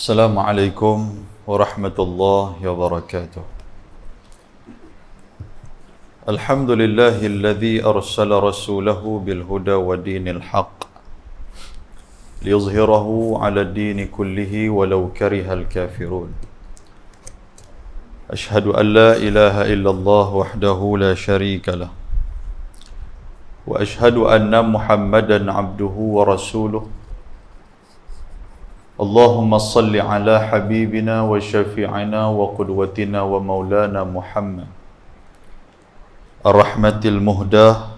Assalamualaikum warahmatullahi wabarakatuh. Alhamdulillahilladzi arsala rasulahu bil huda wa dinil haqq liyuzhirahu 'ala ad-dini kullihi walau karihal kafirun. Ashhadu an la ilaha illallah wahdahu la syarika lah. Wa ashhadu anna Muhammadan 'abduhu wa rasuluh. Allahumma salli ala habibina wa syafi'ina wa qudwatina wa maulana Muhammad ar-rahmatil muhdah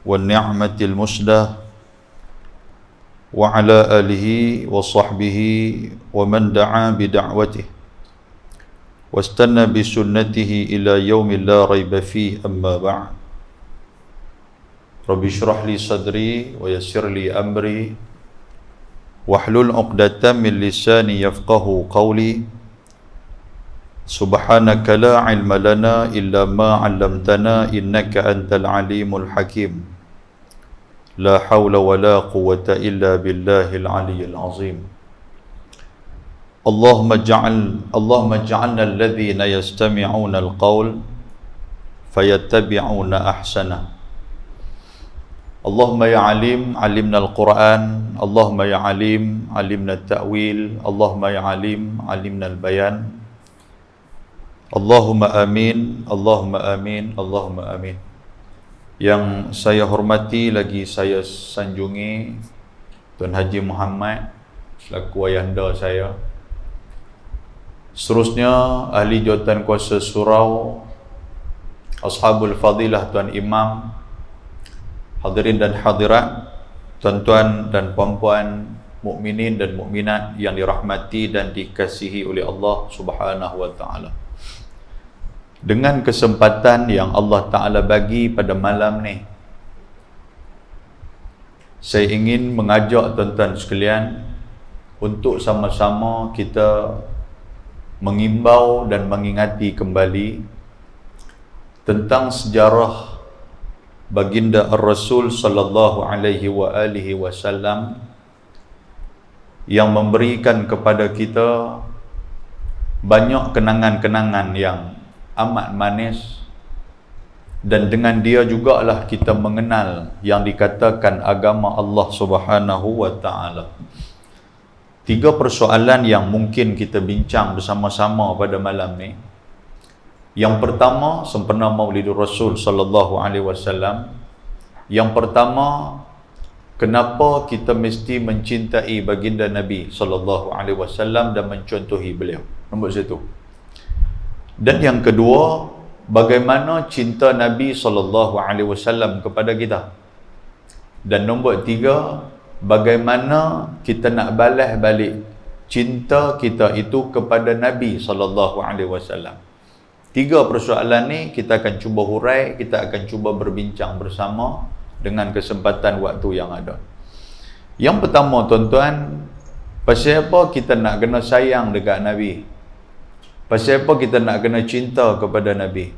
wa ni'matil musdah wa ala alihi wa sahbihi wa man da'a bi da'watihi wastanna bi sunnatihi ila yaumil la raiba fihi amma ba'd. Rabbi shrah li sadri wa yassir li amri wahlul 'uqdatam min lisani yafqahu qawli. Subhanaka la ilma lana illa ma 'allamtana innaka antal alimul hakim. La hawla wa la quwwata illa billahil aliyyil azim. Allahumma ij'alna alladhina yastami'una alqawl fayattabi'una ahsana. Allahumma ya alim, alimna al-Quran. Allahumma ya alim, alimna al-ta'wil. Allahumma ya alim, alimna al-bayan. Allahumma amin, Allahumma amin, Allahumma amin. Yang saya hormati lagi saya sanjungi Tuan Haji Muhammad selaku ayahanda saya. Seterusnya ahli jawatan kuasa surau, ashabul fadilah, Tuan Imam, hadirin dan hadirat, tuan-tuan dan puan-puan, mukminin dan mukminat yang dirahmati dan dikasihi oleh Allah Subhanahu wa taala. Dengan kesempatan yang Allah Taala bagi pada malam ni, saya ingin mengajak tuan-tuan sekalian untuk sama-sama kita mengimbau dan mengingati kembali tentang sejarah baginda Ar-Rasul sallallahu alaihi wa alihi wasallam yang memberikan kepada kita banyak kenangan-kenangan yang amat manis, dan dengan dia jugalah kita mengenal yang dikatakan agama Allah Subhanahu wa taala. 3 persoalan yang mungkin kita bincang bersama-sama pada malam ni. Yang pertama, sempena Maulidur Rasul sallallahu alaihi wasallam. Yang pertama, kenapa kita mesti mencintai baginda Nabi sallallahu alaihi wasallam dan mencontohi beliau. Nombor 1. Dan yang kedua, bagaimana cinta Nabi sallallahu alaihi wasallam kepada kita. Dan nombor 3, bagaimana kita nak balas balik cinta kita itu kepada Nabi sallallahu alaihi wasallam. 3 persoalan ni kita akan cuba hurai, kita akan cuba berbincang bersama dengan kesempatan waktu yang ada. Yang pertama tuan-tuan, pasal apa kita nak kena sayang dekat Nabi? Pasal apa kita nak kena cinta kepada Nabi?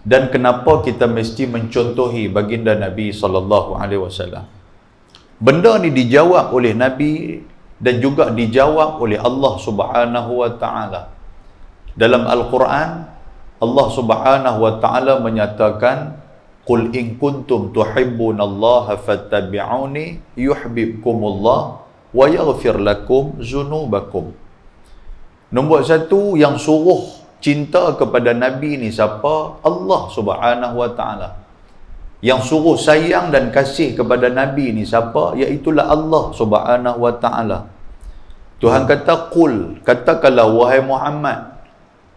Dan kenapa kita mesti mencontohi baginda Nabi sallallahu alaihi wasallam? Benda ni dijawab oleh Nabi dan juga dijawab oleh Allah Subhanahu wa taala. Dalam Al-Quran, Allah Subhanahu wa taala menyatakan, "Qul in kuntum tuhibbunallaha fattabi'uni yuhibbukumullah wa yaghfir lakum dzunubakum." Nombor 1 yang suruh cinta kepada Nabi ni siapa? Allah Subhanahu wa taala. Yang suruh sayang dan kasih kepada Nabi ni siapa? Iaitulah Allah Subhanahu wa taala. Tuhan kata, "Qul," katakanlah wahai Muhammad,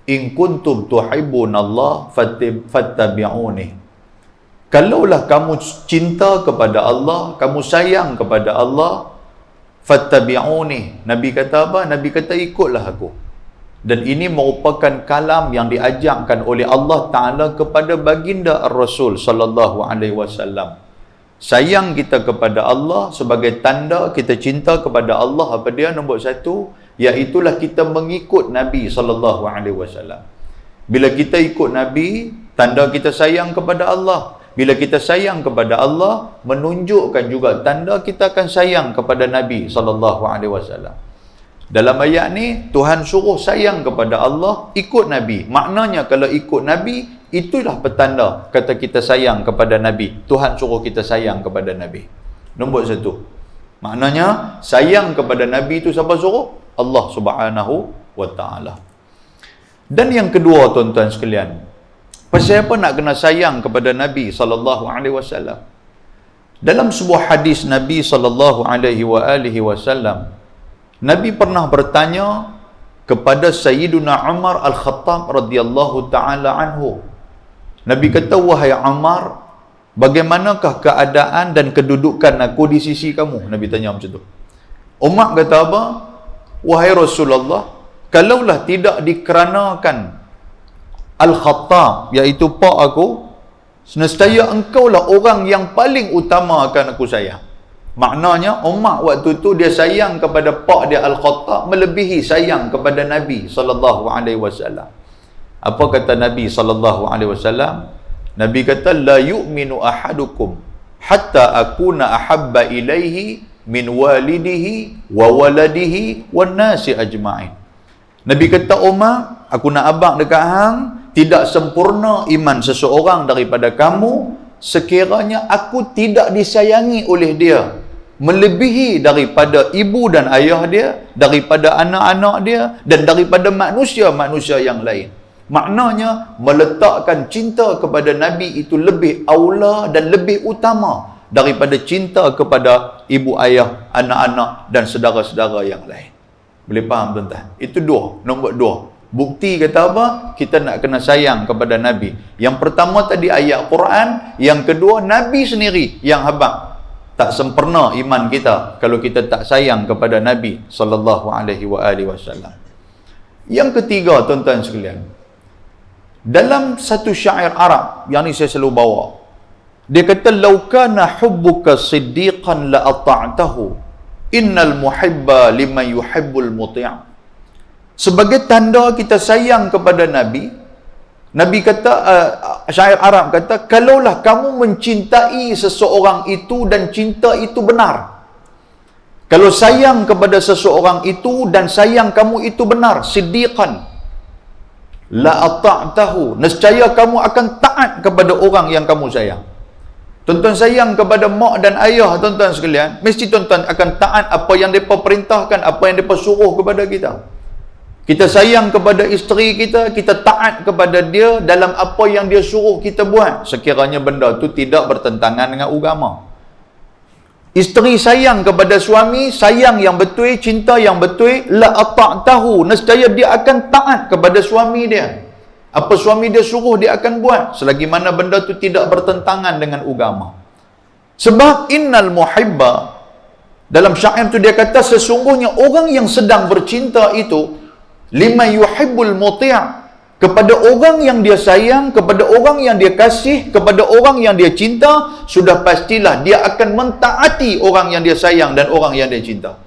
"in kuntum tuhibbunallah fattabi'uni." Kalaulah kamu cinta kepada Allah, kamu sayang kepada Allah, fattabi'uni. Nabi kata apa? Nabi kata ikutlah aku. Dan ini merupakan kalam yang diajarkan oleh Allah Ta'ala kepada baginda Ar-Rasul sallallahu alaihi wasallam. Sayang kita kepada Allah sebagai tanda kita cinta kepada Allah apa dia? Nombor 1, iaitulah kita mengikut Nabi sallallahu alaihi wasallam. Bila kita ikut Nabi, tanda kita sayang kepada Allah. Bila kita sayang kepada Allah, menunjukkan juga tanda kita akan sayang kepada Nabi sallallahu alaihi wasallam. Dalam ayat ni, Tuhan suruh sayang kepada Allah, ikut Nabi. Maknanya kalau ikut Nabi, itulah petanda kata kita sayang kepada Nabi. Tuhan suruh kita sayang kepada Nabi. Nombor satu. Maknanya, sayang kepada Nabi itu siapa suruh? Allah Subhanahu wa ta'ala. Dan yang kedua, tuan-tuan sekalian, pasal apa nak kena sayang kepada Nabi SAW? Dalam sebuah hadis Nabi SAW, Nabi pernah bertanya kepada Sayyiduna Umar Al-Khattab radhiyallahu ta'ala anhu. Nabi kata, wahai Umar, bagaimanakah keadaan dan kedudukan aku di sisi kamu? Nabi tanya macam tu. Umar kata apa? Wahai Rasulullah, kalaulah tidak dikeranakan Al-Khattab, iaitu pak aku, nescaya engkaulah orang yang paling utama akan aku sayang. Maknanya Umar waktu tu dia sayang kepada pak dia Al-Khattab melebihi sayang kepada Nabi SAW. Apa kata Nabi SAW? Nabi kata, la yu'minu ahadukum hatta akuna ahabba ilaihi min walidihi wa waladihi wan nasi ajma'in. Nabi kata, Umar, aku nak abang dekat hang, tidak sempurna iman seseorang daripada kamu sekiranya aku tidak disayangi oleh dia melebihi daripada ibu dan ayah dia, daripada anak-anak dia, dan daripada manusia-manusia yang lain. Maknanya, meletakkan cinta kepada Nabi itu lebih aula dan lebih utama daripada cinta kepada ibu ayah, anak-anak dan saudara-saudara yang lain. Boleh faham tuan-tuan? Itu dua. Nombor dua. Bukti kata apa? Kita nak kena sayang kepada Nabi. Yang pertama tadi ayat Quran. Yang kedua, Nabi sendiri yang habaq. Tak sempurna iman kita kalau kita tak sayang kepada Nabi SAW. Yang ketiga, tuan-tuan sekalian, dalam satu syair Arab yang ni saya selalu bawa, dia kata, "Lau kana hubbuka siddiqan la ata'tahu, innal muhibba liman yuhibbul muti'." Sebagai tanda kita sayang kepada Nabi, Nabi kata, syair Arab kata, kalaulah kamu mencintai seseorang itu dan cinta itu benar. Kalau sayang kepada seseorang itu dan sayang kamu itu benar, siddiqan, la ata'tahu, nescaya kamu akan taat kepada orang yang kamu sayang. Tuan-tuan sayang kepada mak dan ayah, tuan-tuan sekalian, mesti tuan-tuan akan taat apa yang mereka perintahkan, apa yang mereka suruh kepada kita. Kita sayang kepada isteri kita, kita taat kepada dia dalam apa yang dia suruh kita buat, sekiranya benda itu tidak bertentangan dengan agama. Isteri sayang kepada suami, sayang yang betul, cinta yang betul, la ata'tahu, nescaya dia akan taat kepada suami dia. Apa suami dia suruh, dia akan buat, selagi mana benda itu tidak bertentangan dengan agama. Sebab innal muhibba, dalam syair itu dia kata, sesungguhnya orang yang sedang bercinta itu lima yuhibbul muti', kepada orang yang dia sayang, kepada orang yang dia kasih, kepada orang yang dia cinta, sudah pastilah dia akan mentaati orang yang dia sayang dan orang yang dia cinta.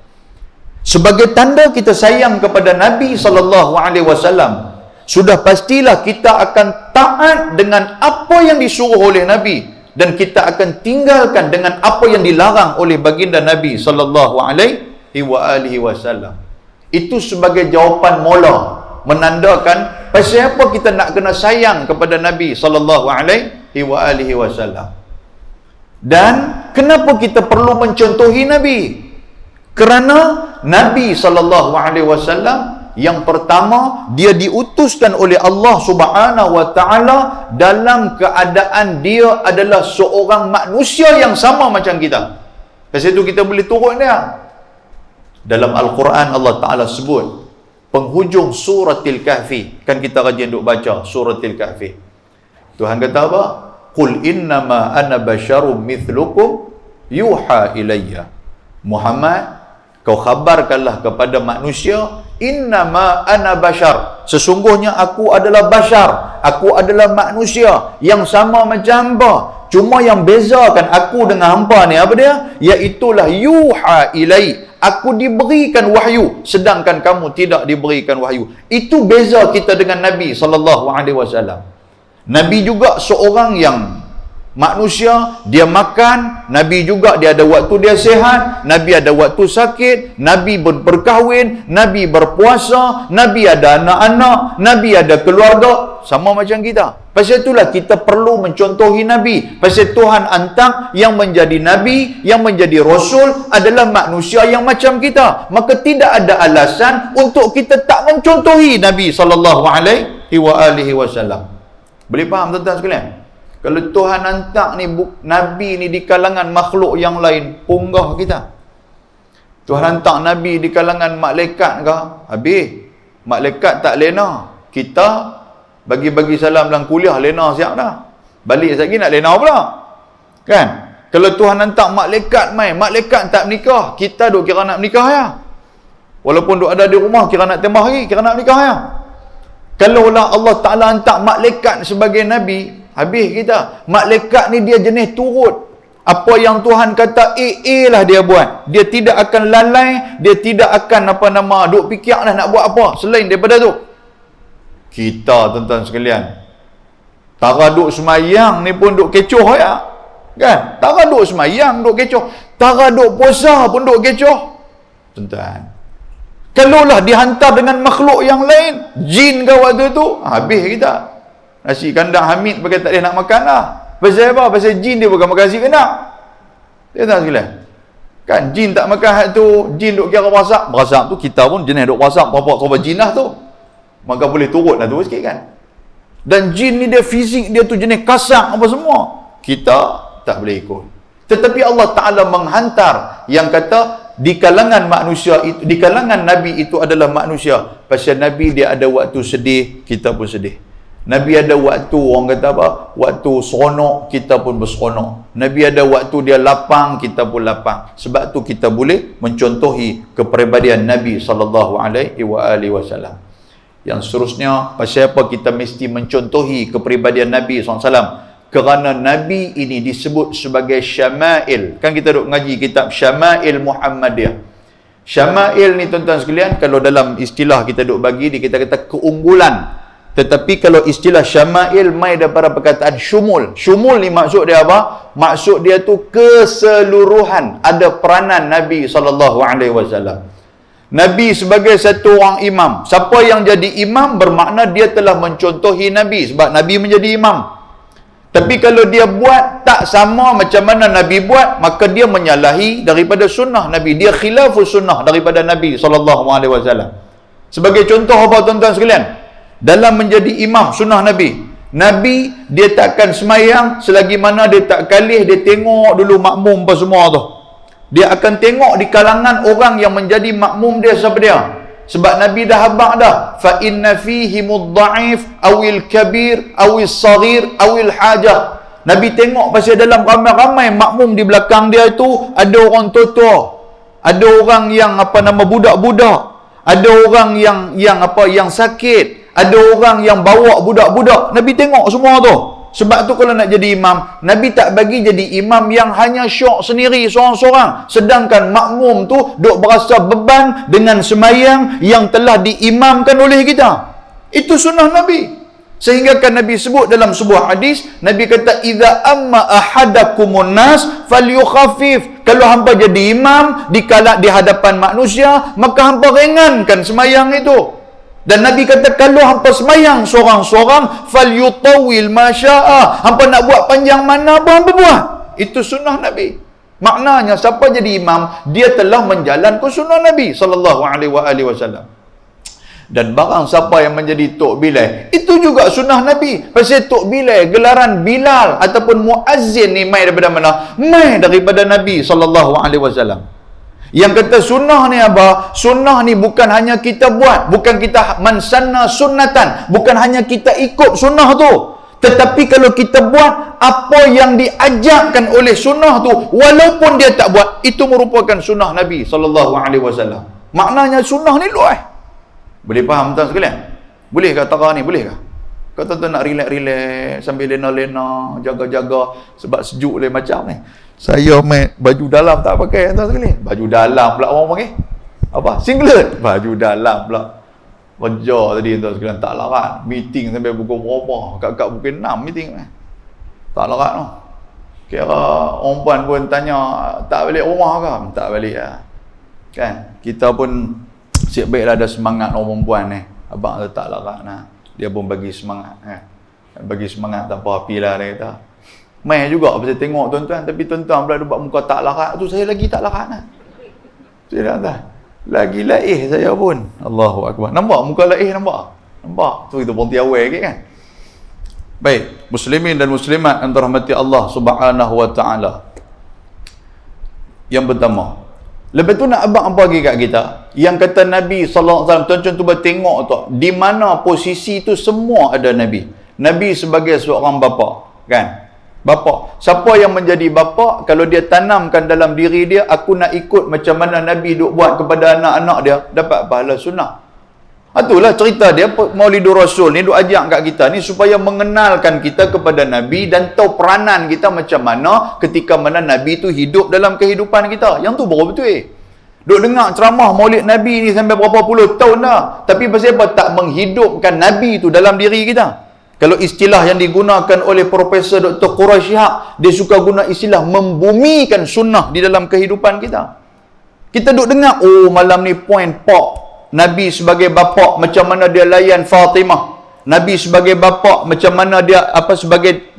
Sebagai tanda kita sayang kepada Nabi SAW, sudah pastilah kita akan taat dengan apa yang disuruh oleh Nabi, dan kita akan tinggalkan dengan apa yang dilarang oleh baginda Nabi SAW. Itu sebagai jawapan mula, menandakan pasal apa kita nak kena sayang kepada Nabi SAW. Dan kenapa kita perlu mencontohi Nabi? Kerana Nabi SAW yang pertama, dia diutuskan oleh Allah Subhanahu wa ta'ala dalam keadaan dia adalah seorang manusia yang sama macam kita. Pasal itu kita boleh turun dia. Dalam Al-Quran Allah Ta'ala sebut penghujung suratil Kahfi, kan kita rajin duk baca suratil Kahfi. Tuhan kata apa? Qul innama ana basyarum mithlukum yuha ilayya. Muhammad, kau khabarkanlah kepada manusia, innama ana basyar, sesungguhnya aku adalah basyar, aku adalah manusia yang sama macam hamba. Cuma yang bezakan aku dengan hamba ni apa dia? Iaitulah yuha ilai, aku diberikan wahyu sedangkan kamu tidak diberikan wahyu. Itu beza kita dengan Nabi SAW. Nabi juga seorang yang Manusia, dia makan, Nabi juga dia ada waktu dia sihat, Nabi ada waktu sakit, Nabi berkahwin, Nabi berpuasa, Nabi ada anak-anak, Nabi ada keluarga, sama macam kita. Pasal itulah kita perlu mencontohi Nabi. Pasal Tuhan hantar yang menjadi Nabi, yang menjadi Rasul adalah manusia yang macam kita. Maka tidak ada alasan untuk kita tak mencontohi Nabi SAW. Boleh faham tuan-tuan sekalian? Kalau Tuhan hantar ni Nabi ni di kalangan makhluk yang lain, punggah kita. Tuhan hantar Nabi di kalangan malaikat ke? Habis. Malaikat tak lena. Kita bagi-bagi salam dalam kuliah, lena siap dah. Balik lagi nak lena pula. Kan? Kalau Tuhan hantar malaikat main, malaikat tak menikah, kita duk kira nak menikah ya. Walaupun duk ada di rumah, kira nak tembak lagi, kira nak menikah ya. Kalaulah Allah Ta'ala hantar malaikat sebagai Nabi, habis kita. Malaikat ni dia jenis turut. Apa yang Tuhan kata lah dia buat. Dia tidak akan lalai, dia tidak akan duk fikir lah nak buat apa selain daripada tu. Kita tuan-tuan sekalian, tara duk semayang ni pun duk kecoh ya. Kan? Tara duk semayang duk kecoh, tara duk puasa pun duk kecoh. Tuan-tuan, kalaulah dihantar dengan makhluk yang lain, jin ke waktu tu, habis kita. Nasi kandang Hamid pakai tak boleh nak makan lah. Pasal apa? Pasal jin dia bukan makan nasi kandang. Dia tahu sekalian. Kan jin tak makan hal tu, jin duk kira wasak. Wasak tu kita pun jenis duk wasak, apa-apa jin lah tu. Maka boleh turut lah tu sikit kan. Dan jin ni dia fizik dia tu jenis kasar apa semua. Kita tak boleh ikut. Tetapi Allah Ta'ala menghantar yang kata di kalangan manusia itu, di kalangan Nabi itu adalah manusia. Pasal Nabi dia ada waktu sedih, kita pun sedih. Nabi ada waktu, orang kata apa? Waktu seronok, kita pun berseronok. Nabi ada waktu dia lapang, kita pun lapang. Sebab tu kita boleh mencontohi kepribadian Nabi SAW. Yang seterusnya, pasal apa kita mesti mencontohi kepribadian Nabi SAW? Kerana Nabi ini disebut sebagai Syama'il. Kan kita duk ngaji kitab Syama'il Muhammadiyah. Syama'il ni tuan-tuan sekalian, kalau dalam istilah kita duk bagi, kita kata keunggulan. Tetapi kalau istilah Syama'il mai daripada perkataan syumul. Syumul ni maksud dia apa? Maksud dia tu keseluruhan. Ada peranan Nabi SAW. Nabi sebagai satu orang imam. Siapa yang jadi imam bermakna dia telah mencontohi Nabi. Sebab Nabi menjadi imam. Tapi kalau dia buat tak sama macam mana Nabi buat, maka dia menyalahi daripada sunnah Nabi. Dia khilafus sunnah daripada Nabi SAW. Sebagai contoh apa tuan-tuan sekalian? Dalam menjadi imam sunnah Nabi, Nabi dia takkan semayang selagi mana dia tak kalih, dia tengok dulu makmum apa semua tu. Dia akan tengok di kalangan orang yang menjadi makmum dia siapa dia. Sebab Nabi dah habaq dah, fa inna fihi mudha'if awil kabir awil saghir awil hajah. Nabi tengok pasal dalam ramai-ramai makmum di belakang dia itu ada orang tua-tua, ada orang yang budak-budak, ada orang yang sakit, ada orang yang bawa budak-budak. Nabi tengok semua tu. Sebab tu kalau nak jadi imam, Nabi tak bagi jadi imam yang hanya syok sendiri seorang-seorang. Sedangkan makmum tu duk berasa beban dengan semayang yang telah diimamkan oleh kita. Itu sunnah Nabi. Sehingga kan Nabi sebut dalam sebuah hadis, Nabi kata, "Idza amma ahadakumun nas falyukhaffif." Kalau hangpa jadi imam di hadapan manusia, maka hangpa ringankan semayang itu. Dan Nabi kata, kalau hangpa semayang seorang-seorang, falyutawil masya'a. Hangpa nak buat panjang mana pun hangpa buat. Itu sunnah Nabi. Maknanya siapa jadi imam, dia telah menjalankan sunnah Nabi SAW. Dan barang siapa yang menjadi Tok Bilal, itu juga sunnah Nabi. Pasal Tok Bilal, gelaran Bilal ataupun Muazzin ni mai daripada mana? Mai daripada Nabi SAW. Yang kata sunnah ni apa? Sunnah ni bukan hanya kita buat, bukan kita mansanna sunnatan, bukan hanya kita ikut sunnah tu. Tetapi kalau kita buat apa yang diajarkan oleh sunnah tu, walaupun dia tak buat, itu merupakan sunnah Nabi SAW. Maknanya sunnah ni luas. Boleh faham tuan sekalian? Boleh ke tara ni? Boleh ke? Kau tuan-tuan nak relax-relax sambil lena-lena, jaga-jaga sebab sejuk le macam ni. Saya baju dalam tak pakai tuan sekalian. Baju dalam pula orang pakai. Apa? Singlet. Baju dalam pula. Kerja tadi tuan sekalian tak larat. Meeting sampai pukul berapa? Kat pukul 6 meeting. Tak larat tu. Kira orang puan pun tanya, tak balik rumah ke? Tak balik lah. Kan? Kita pun siap baiklah ada semangat orang perempuan ni. Abang letak larak nah. Dia pun bagi semangat kan. Bagi semangat tanpa api lah dia kata. Mai juga pasal tengok tuan-tuan, tapi tuan-tuan pula buat muka tak larat tu, saya lagi tak larat nah. Saya kata, lagi laih saya pun. Allahu akbar. Nampak muka laih nampak? Nampak? Tu kita pun tiawai ke kan? Baik, muslimin dan muslimat yang dirahmati Allah Subhanahu wa taala. Yang pertama, lepas tu nak abang apa lagi kat kita? Yang kata Nabi sallallahu alaihi wasallam, tuan-tuan cuba tengok tu, di mana posisi tu semua ada Nabi. Nabi sebagai seorang bapa, kan? Bapa. Siapa yang menjadi bapa, kalau dia tanamkan dalam diri dia, aku nak ikut macam mana Nabi duk buat kepada anak-anak dia, dapat pahala sunnah. Itulah cerita dia, Maulidur Rasul ni duk ajak kat kita ni supaya mengenalkan kita kepada Nabi dan tahu peranan kita macam mana ketika mana Nabi tu hidup dalam kehidupan kita. Yang tu baru betul. Duk dengar ceramah Maulid Nabi ni sampai berapa puluh tahun dah, tapi pasal apa tak menghidupkan Nabi tu dalam diri kita? Kalau istilah yang digunakan oleh Profesor Dr. Quraish Shihab, dia suka guna istilah membumikan sunnah di dalam kehidupan kita. Kita duk dengar, oh malam ni point pop. Nabi sebagai bapa macam mana dia layan Fatimah. Nabi sebagai bapa macam mana dia sebagai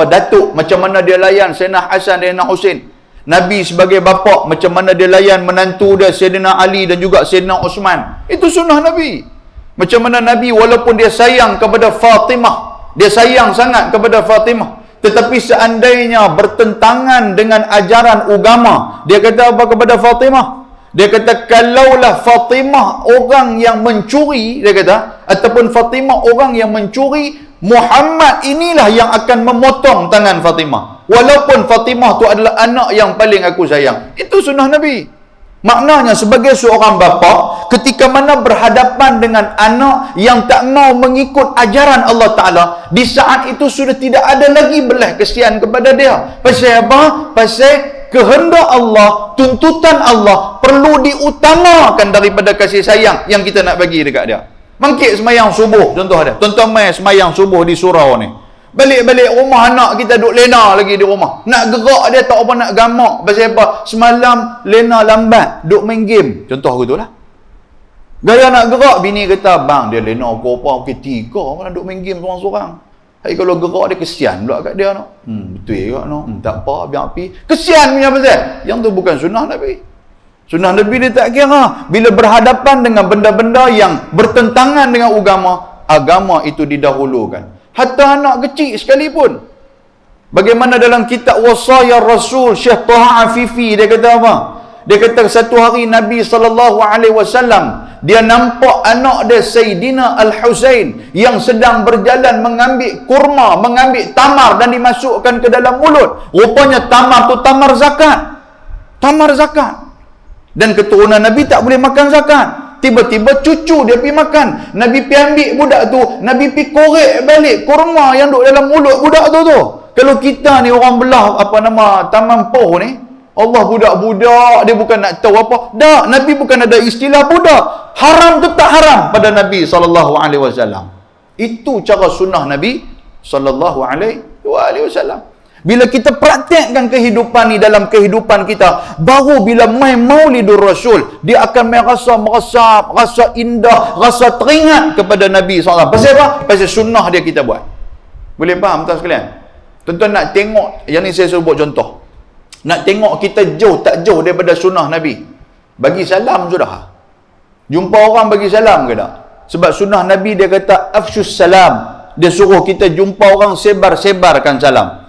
datuk macam mana dia layan Sayyidina Hasan dan Sayyidina Husin. Nabi sebagai bapa macam mana dia layan menantu dia Sayyidina Ali dan juga Sayyidina Uthman. Itu sunnah Nabi. Macam mana Nabi walaupun dia sayang kepada Fatimah, dia sayang sangat kepada Fatimah, tetapi seandainya bertentangan dengan ajaran agama, dia kata apa kepada Fatimah? Dia kata, kalaulah Fatimah orang yang mencuri, dia kata, ataupun Fatimah orang yang mencuri, Muhammad inilah yang akan memotong tangan Fatimah. Walaupun Fatimah tu adalah anak yang paling aku sayang. Itu sunnah Nabi. Maknanya sebagai seorang bapa, ketika mana berhadapan dengan anak yang tak mau mengikut ajaran Allah Ta'ala, di saat itu sudah tidak ada lagi belas kesian kepada dia. Pasal apa? Pasal kehendak Allah, tuntutan Allah perlu diutamakan daripada kasih sayang yang kita nak bagi dekat dia. Mangkit semayang subuh, contoh ada. Tuan-tuan mai semayang subuh di surau ni. Balik-balik rumah anak kita duk lena lagi di rumah. Nak gerak dia tak apa nak gamak. Pasal apa? Semalam lena lambat, duk main game. Contoh gitulah. Gaya nak gerak, bini kata, bang dia lena apa-apa, okey tiga mana duk main game seorang-seorang. Hai kalau gerak dia kesian pula kat dia no. Betul juga no. Tak apa, biar api. Kesian punya pasal. Yang tu bukan sunnah Nabi. Sunnah Nabi dia tak kira. Bila berhadapan dengan benda-benda yang bertentangan dengan agama itu didahulukan. Hatta anak kecil sekalipun. Bagaimana dalam kitab Wasaya Rasul Syekh Taha Afifi, dia kata apa? Dia kata satu hari Nabi SAW, dia nampak anak dia Sayyidina Al-Husain yang sedang berjalan mengambil kurma, mengambil tamar dan dimasukkan ke dalam mulut. Rupanya tamar tu tamar zakat. Tamar zakat. Dan keturunan Nabi tak boleh makan zakat. Tiba-tiba cucu dia pergi makan. Nabi pergi ambil budak tu, Nabi pergi korek balik kurma yang duduk dalam mulut budak tu. Kalau kita ni orang belah taman poh ni, Allah budak-budak, dia bukan nak tahu apa. Tak, Nabi bukan ada istilah budak. Haram tetap haram pada Nabi SAW. Itu cara sunnah Nabi SAW. Bila kita praktekkan kehidupan ni dalam kehidupan kita, baru bila main Maulidur Rasul, dia akan rasa indah, rasa teringat kepada Nabi SAW. Pasal apa? Pasal sunnah dia kita buat. Boleh faham tuan sekalian? Tuan-tuan nak tengok, yang ni saya suruh buat contoh. Nak tengok kita jauh tak jauh daripada sunnah Nabi. Bagi salam sudah. Jumpa orang bagi salam ke tak? Sebab sunnah Nabi dia kata afshus salam. Dia suruh kita jumpa orang sebar-sebarkan salam.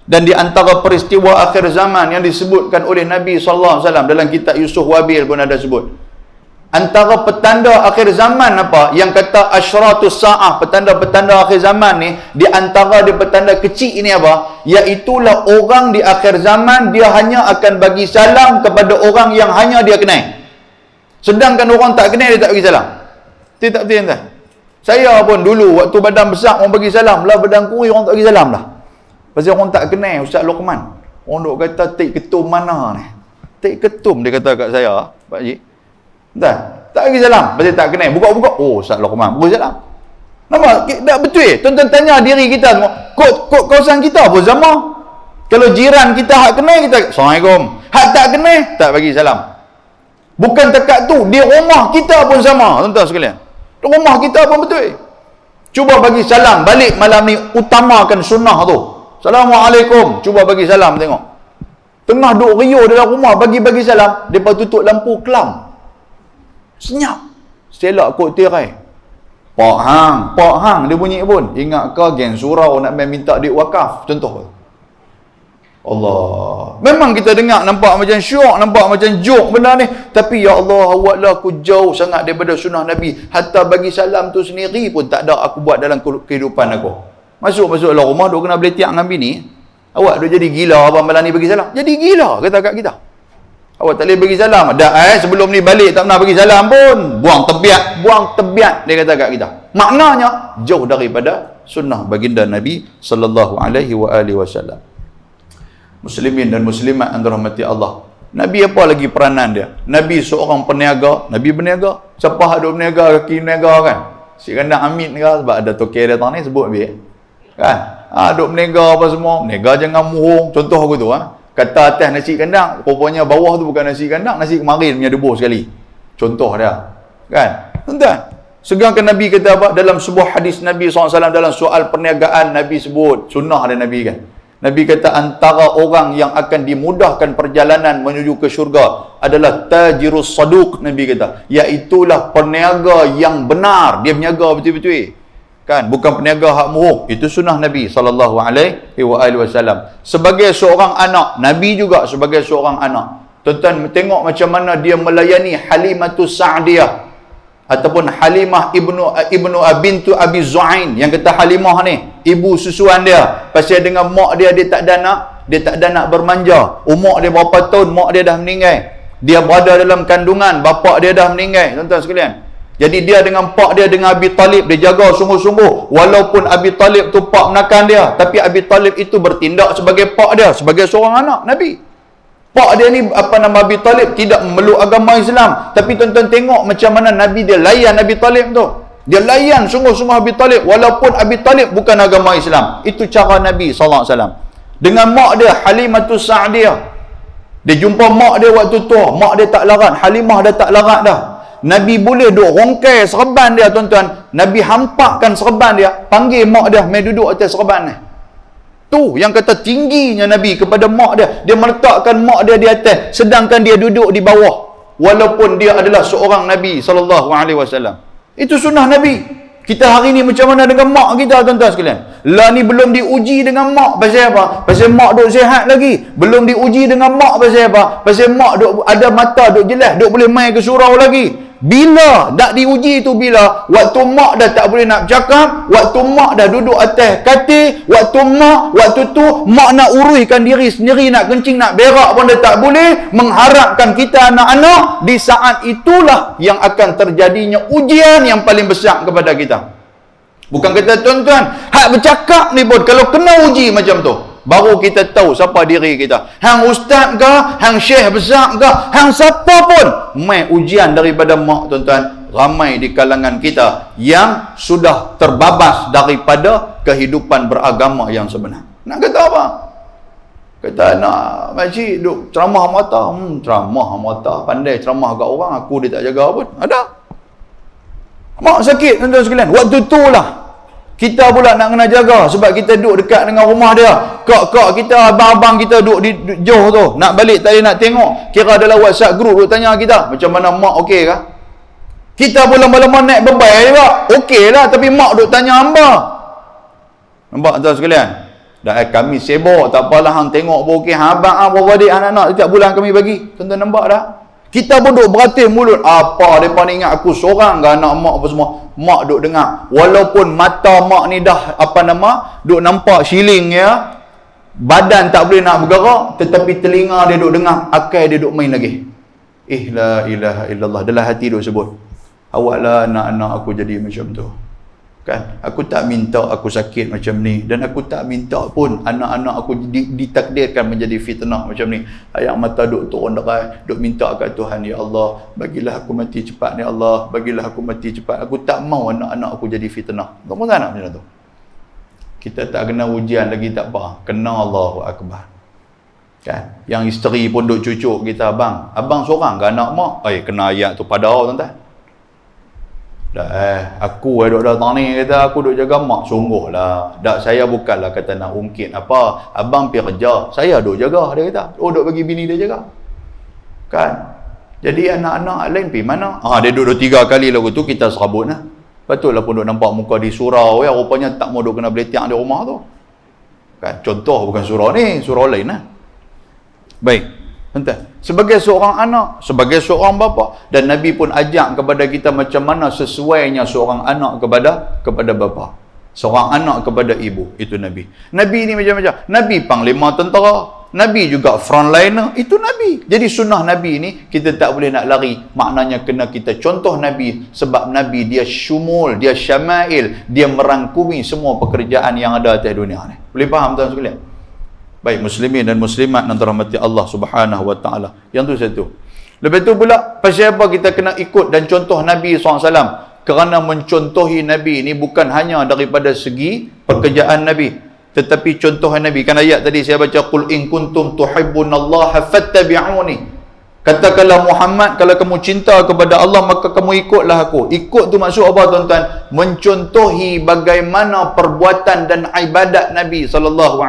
Dan di antara peristiwa akhir zaman yang disebutkan oleh Nabi SAW dalam kitab Yusuf Wabil pun ada sebut. Antara petanda akhir zaman apa? Yang kata asyratus sa'ah, petanda-petanda akhir zaman ni, di antara dia petanda kecil ini apa? Iaitulah orang di akhir zaman dia hanya akan bagi salam kepada orang yang hanya dia kenal. Sedangkan orang tak kenal dia tak bagi salam. Tidak betul tak? Saya pun dulu waktu badan besar orang bagi salam lah, badan kurus orang tak bagi salam lah. Pasal orang tak kenal Ustaz Luqman. Orang duk kata tik ketum mana ni? Tik ketum dia kata kat saya, Pak Haji. Tak bagi salam. Pasal tak kenal. Buka-buka. Oh, Ustaz Luqman. Bagi salam. Nampak? Tak betul. Tuan-tuan tanya diri kita semua. Kod kawasan kita apa sama? Kalau jiran kita hak kenal, kita Assalamualaikum. Hak tak kenal, tak bagi salam. Bukan dekat tu, di rumah kita pun sama, tuan-tuan sekalian. Di rumah kita pun betul. Cuba bagi salam balik malam ni, utamakan sunnah tu. Assalamualaikum, cuba bagi salam tengok. Tengah duk riuh dalam rumah, bagi-bagi salam, depa tutup lampu kelam. Senyap. Selak kot tirai. Pak hang dia bunyi pun. Ingat ke geng surau nak main minta duit wakaf, contoh. Allah. Memang kita dengar nampak macam syok, nampak macam joke benda ni. Tapi ya Allah, awaklah aku jauh sangat daripada sunnah Nabi. Hatta bagi salam tu sendiri pun tak ada aku buat dalam kehidupan aku. Masuk dalam rumah, duk kena beletiak dengan bini. Awak duk jadi gila abang malam ni bagi salam. Jadi gila kata kat kita. Awak tak boleh bagi salam. Sebelum ni balik tak pernah bagi salam pun. Buang tebiat dia kata kat kita. Maknanya jauh daripada sunnah baginda Nabi sallallahu alaihi wasallam. Muslimin dan muslimat yang dirahmati Allah. Nabi apa lagi peranan dia? Nabi seorang peniaga. Nabi berniaga. Siapa ada berniaga, kaki berniaga kan? Si kandang Amin ke? Sebab ada tokek datang ni sebut ambil. Kan? Duk berniaga apa semua. Berniaga jangan muhung. Contoh aku tu. Kata atas nasi kandang. Rupanya bawah tu bukan nasi kandang. Nasi kemarin punya debu sekali. Contoh dia. Kan? Tuan-tuan. Sedangkan Nabi kata apa? Dalam sebuah hadis Nabi SAW dalam soal perniagaan, Nabi sebut. Sunnah ada Nabi kan? Nabi kata antara orang yang akan dimudahkan perjalanan menuju ke syurga adalah tajirus saduq, Nabi kata. Iaitulah peniaga yang benar. Dia berniaga betul-betul. Kan? Bukan peniaga hak muhuk. Itu sunnah Nabi SAW. Sebagai seorang anak, Nabi juga sebagai seorang anak. Tuan-tuan tengok macam mana dia melayani Halimatus Sa'diyah. Ataupun Halimah ibnu bintu Abi Zu'ain. Yang kata Halimah ni ibu susuan dia. Pasal dengan mak dia tak ada nak. Dia tak ada nak bermanja. Umur dia berapa tahun, mak dia dah meninggal. Dia berada dalam kandungan, bapa dia dah meninggal. Tuan-tuan sekalian. Jadi dia dengan pak dia, dengan Abi Talib, dia jaga sungguh-sungguh. Walaupun Abi Talib tu pak menakan dia, tapi Abi Talib itu bertindak sebagai pak dia, sebagai seorang anak Nabi. Pak dia ni Abi Talib tidak memeluk agama Islam. Tapi tuan-tuan tengok macam mana Nabi dia layan Abi Talib tu. Dia layan sungguh-sungguh Abi Talib walaupun Abi Talib bukan agama Islam. Itu cara Nabi SAW. Dengan mak dia Halimatus Sa'diyah. Dia jumpa mak dia waktu tua. Mak dia tak larat. Halimah dah tak larat dah. Nabi boleh duk rongkai serban dia tuan-tuan. Nabi hampakkan serban dia. Panggil mak dia mai duduk atas serban ni. Tu yang kata tingginya Nabi kepada mak dia. Dia meletakkan mak dia di atas, sedangkan dia duduk di bawah. Walaupun dia adalah seorang Nabi SAW. Itu sunnah Nabi. Kita hari ni macam mana dengan mak kita tuan-tuan sekalian? Lah ni belum diuji dengan mak. Pasal apa? Pasal mak duk sihat lagi. Belum diuji dengan mak pasal apa? Pasal mak duk ada mata, duk jelas, duk boleh main ke surau lagi. Bila nak diuji tu bila? Waktu mak dah tak boleh nak bercakap, waktu mak dah duduk atas katil, waktu tu mak nak uruskan diri sendiri, nak kencing, nak berak pun dah tak boleh, mengharapkan kita anak-anak. Di saat itulah yang akan terjadinya ujian yang paling besar kepada kita. Bukan kata tuan-tuan, hak bercakap ni pun kalau kena uji macam tu, baru kita tahu siapa diri kita. Hang ustaz ke, hang syekh besar ke, hang siapa pun, mai ujian daripada mak tuan-tuan. Ramai di kalangan kita yang sudah terbabas daripada kehidupan beragama yang sebenar. Nak kata apa? Kata nak makcik duk ceramah mata. Ceramah mata, pandai ceramah kat orang, aku dia tak jaga pun. Ada. Mak sakit tuan-tuan sekalian. Waktu tu lah kita pula nak kena jaga sebab kita duduk dekat dengan rumah dia. Kak kita, abang-abang kita duduk di jauh tu. Nak balik tak boleh nak tengok. Kira dalam WhatsApp group duduk tanya kita, macam mana mak okey kah? Kita pun lama-lama naik bebai juga. Okey lah, tapi mak duduk tanya hamba. Nampak tuan sekalian? Dah kami sibuk, tak apalah hang tengok pun okey. Abang, adik, anak-anak setiap bulan kami bagi. Tuan-tuan nampak dah? Kita pun duk beratif mulut. Apa mereka ni ingat aku seorang ke anak mak apa semua. Mak duk dengar. Walaupun mata mak ni dah duk nampak siling ya. Badan tak boleh nak bergerak, tetapi telinga dia duk dengar, akal dia duk main lagi. La ilaha illallah. Dalam hati duk sebut, awaklah anak-anak aku jadi macam tu. Kan? Aku tak minta aku sakit macam ni, dan aku tak minta pun anak-anak aku ditakdirkan menjadi fitnah macam ni. Ayat mata duk turun derai, duk minta kat Tuhan, ya Allah, bagilah aku mati cepat ni Allah, bagilah aku mati cepat. Aku tak mau anak-anak aku jadi fitnah. Tak mahu nak macam tu. Kita tak kena ujian lagi tak apa. Kena Allahu Akbar. Kan? Yang isteri pun duk cucuk kita, abang seorang ke anak mak? Kena ayat tu pada tuan-tuan. Dah aku duk datang ni kata aku duk jaga mak, sungguhlah. Dak, saya bukanlah kata nak ungkit apa. Abang pergi kerja, saya duk jaga, dia kata. Duk bagi bini dia jaga. Kan? Jadi anak-anak lain pergi mana? Dia duduk 3 kali lagu tu kita serabut lah. Patutlah pun duk nampak muka di surau ya, rupanya tak mau duk kena beletiak di rumah tu. Kan? Contoh bukan surau ni, surau lain lah. Baik, entah. Sebagai seorang anak, sebagai seorang bapa, dan Nabi pun ajak kepada kita macam mana sesuainya seorang anak kepada bapa, seorang anak kepada ibu. Itu Nabi. Nabi ni macam-macam. Nabi panglima tentera, Nabi juga frontliner, itu Nabi. Jadi sunnah Nabi ni kita tak boleh nak lari. Maknanya kena kita contoh Nabi, sebab Nabi dia syumul, dia syama'il, dia merangkumi semua pekerjaan yang ada atas dunia ni. Boleh faham tuan sekalian? Baik, muslimin dan muslimat yang dirahmati Allah Subhanahu wa taala. Yang tu satu. Lepas tu pula, pasal apa kita kena ikut dan contoh Nabi SAW? Kerana mencontohi Nabi ni bukan hanya daripada segi pekerjaan Nabi, tetapi contoh Nabi. Kan ayat tadi saya baca, qul in kuntum tuhibbunallaha fattabi'uni. Katakanlah Muhammad, kalau kamu cinta kepada Allah maka kamu ikutlah aku. Ikut tu maksud apa tuan-tuan? Mencontohi bagaimana perbuatan dan ibadat Nabi SAW.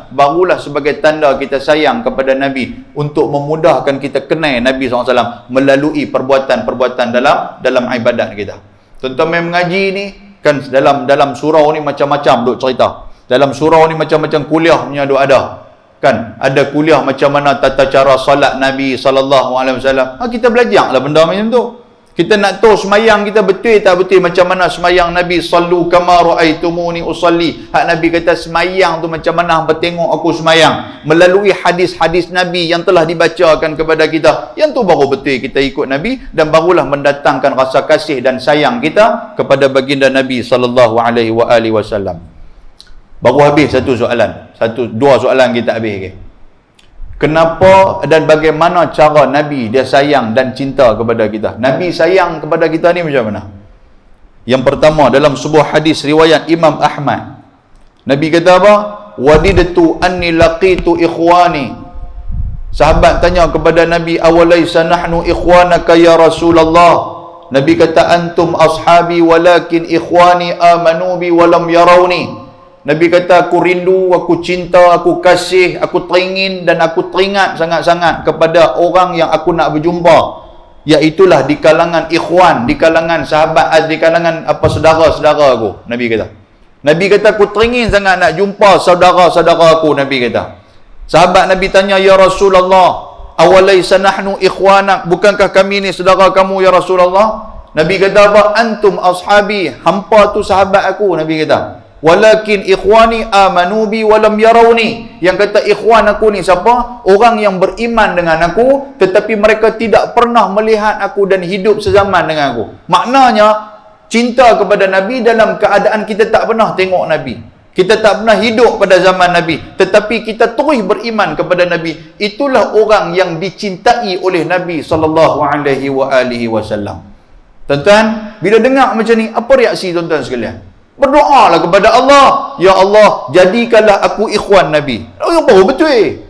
Barulah sebagai tanda kita sayang kepada Nabi, untuk memudahkan kita kenal Nabi SAW melalui perbuatan-perbuatan dalam ibadat kita. Tuan-tuan main mengaji ni kan, dalam surau ni macam-macam duk cerita. Dalam surau ni macam-macam kuliah punya duk ada. Kan, ada kuliah macam mana tata cara salat Nabi SAW. Kita belajarlah benda macam tu. Kita nak tahu semayang kita betul tak betul, macam mana semayang Nabi. Sallu kama ra'aitumuni usalli. Hak Nabi kata semayang tu macam mana hangpa tengok aku semayang, melalui hadis-hadis Nabi yang telah dibacakan kepada kita. Yang tu baru betul kita ikut Nabi, dan barulah mendatangkan rasa kasih dan sayang kita kepada baginda Nabi SAW. Baru habis satu soalan. Dua soalan kita habis. Okay? Kenapa dan bagaimana cara Nabi dia sayang dan cinta kepada kita? Nabi sayang kepada kita ni macam mana? Yang pertama, dalam sebuah hadis riwayat Imam Ahmad, Nabi kata apa? Wadidtu anni laqitu ikhwani. Sahabat tanya kepada Nabi, awalaysa nahnu ikhwanaka ya Rasulullah? Nabi kata, antum ashabi walakin ikhwani amanu bi walam yarawni. Nabi kata, aku rindu, aku cinta, aku kasih, aku teringin dan aku teringat sangat-sangat kepada orang yang aku nak berjumpa, iaitulah di kalangan ikhwan, di kalangan sahabat, di kalangan saudara-saudara aku. Nabi kata aku teringin sangat nak jumpa saudara-saudara aku. Nabi kata. Sahabat Nabi tanya, ya Rasulullah, awalaysa nahnu ikhwanak, bukankah kami ni saudara kamu ya Rasulullah? Nabi kata apa? Antum ashabi, hampa tu sahabat aku. Nabi kata, walakin ikhwani amanu bi walam yarawni. Yang kata ikhwan aku ni siapa? Orang yang beriman dengan aku tetapi mereka tidak pernah melihat aku dan hidup sezaman dengan aku. Maknanya cinta kepada Nabi dalam keadaan kita tak pernah tengok Nabi, kita tak pernah hidup pada zaman Nabi, tetapi kita terus beriman kepada Nabi. Itulah orang yang dicintai oleh Nabi SAW. Tuan-tuan, bila dengar macam ni, apa reaksi tuan-tuan sekalian? Berdoalah kepada Allah, ya Allah, jadikanlah aku ikhwan Nabi. Oh, baru betul.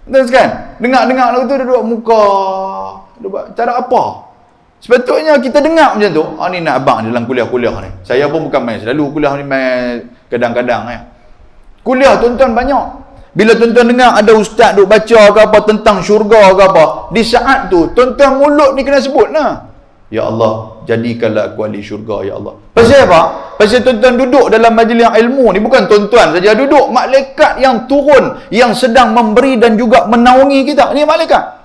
Tuan kan? Dengar-dengar lagu tu dia duduk muka. Cara apa? Sepatutnya kita dengar macam tu. Ni nak abang dalam kuliah-kuliah ni. Saya pun bukan main selalu kuliah ni, main kadang-kadang Kuliah tuan-tuan banyak. Bila tuan-tuan dengar ada ustaz duk baca ke apa tentang syurga ke apa, di saat tu tuan-tuan mulut ni kena sebut lah, ya Allah, jadikanlah aku ahli syurga ya Allah. Pasal apa? Pasal tuan-tuan duduk dalam majlis ilmu ni, bukan tuan-tuan saja duduk, malaikat yang turun, yang sedang memberi dan juga menaungi kita. Ni malaikat.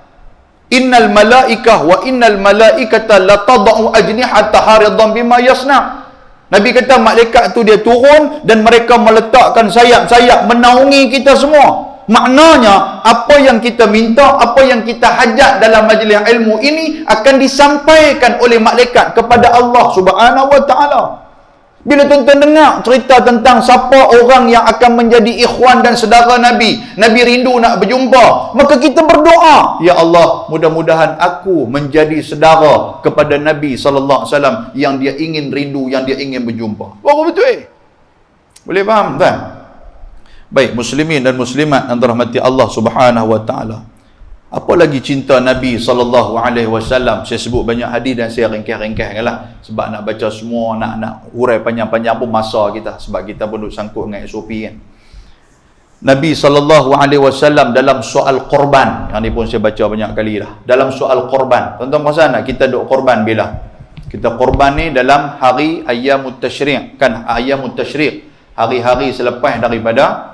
Innal malaikah wa innal malaikata la tadau ajnihata haridan bima yasna. Nabi kata malaikat tu dia turun dan mereka meletakkan sayap-sayap menaungi kita semua. Maknanya apa yang kita minta, apa yang kita hajat dalam majlis ilmu ini akan disampaikan oleh malaikat kepada Allah Subhanahu wa taala. Bila tuan-tuan dengar cerita tentang siapa orang yang akan menjadi ikhwan dan saudara Nabi, Nabi rindu nak berjumpa, maka kita berdoa, ya Allah, mudah-mudahan aku menjadi saudara kepada Nabi sallallahu alaihi wasallam yang dia ingin rindu, yang dia ingin berjumpa. Baru betul. Boleh faham tuan? Baik, muslimin dan muslimat yang dirahmati Allah Subhanahu wa taala. Apa lagi cinta Nabi sallallahu alaihi wasallam? Saya sebut banyak hadis dan saya ringkas-ringkaslah sebab nak baca semua, nak hurai panjang-panjang pun masa kita, sebab kita pun duk sangkut dengan SOP kan. Nabi sallallahu alaihi wasallam dalam soal korban, yang ni pun saya baca banyak kali dah. Dalam soal korban, tuan-tuan perasan tak kita duk korban bila? Kita korban ni dalam hari ayyamut tasyrik, kan ayyamut tasyrik, hari-hari selepas daripada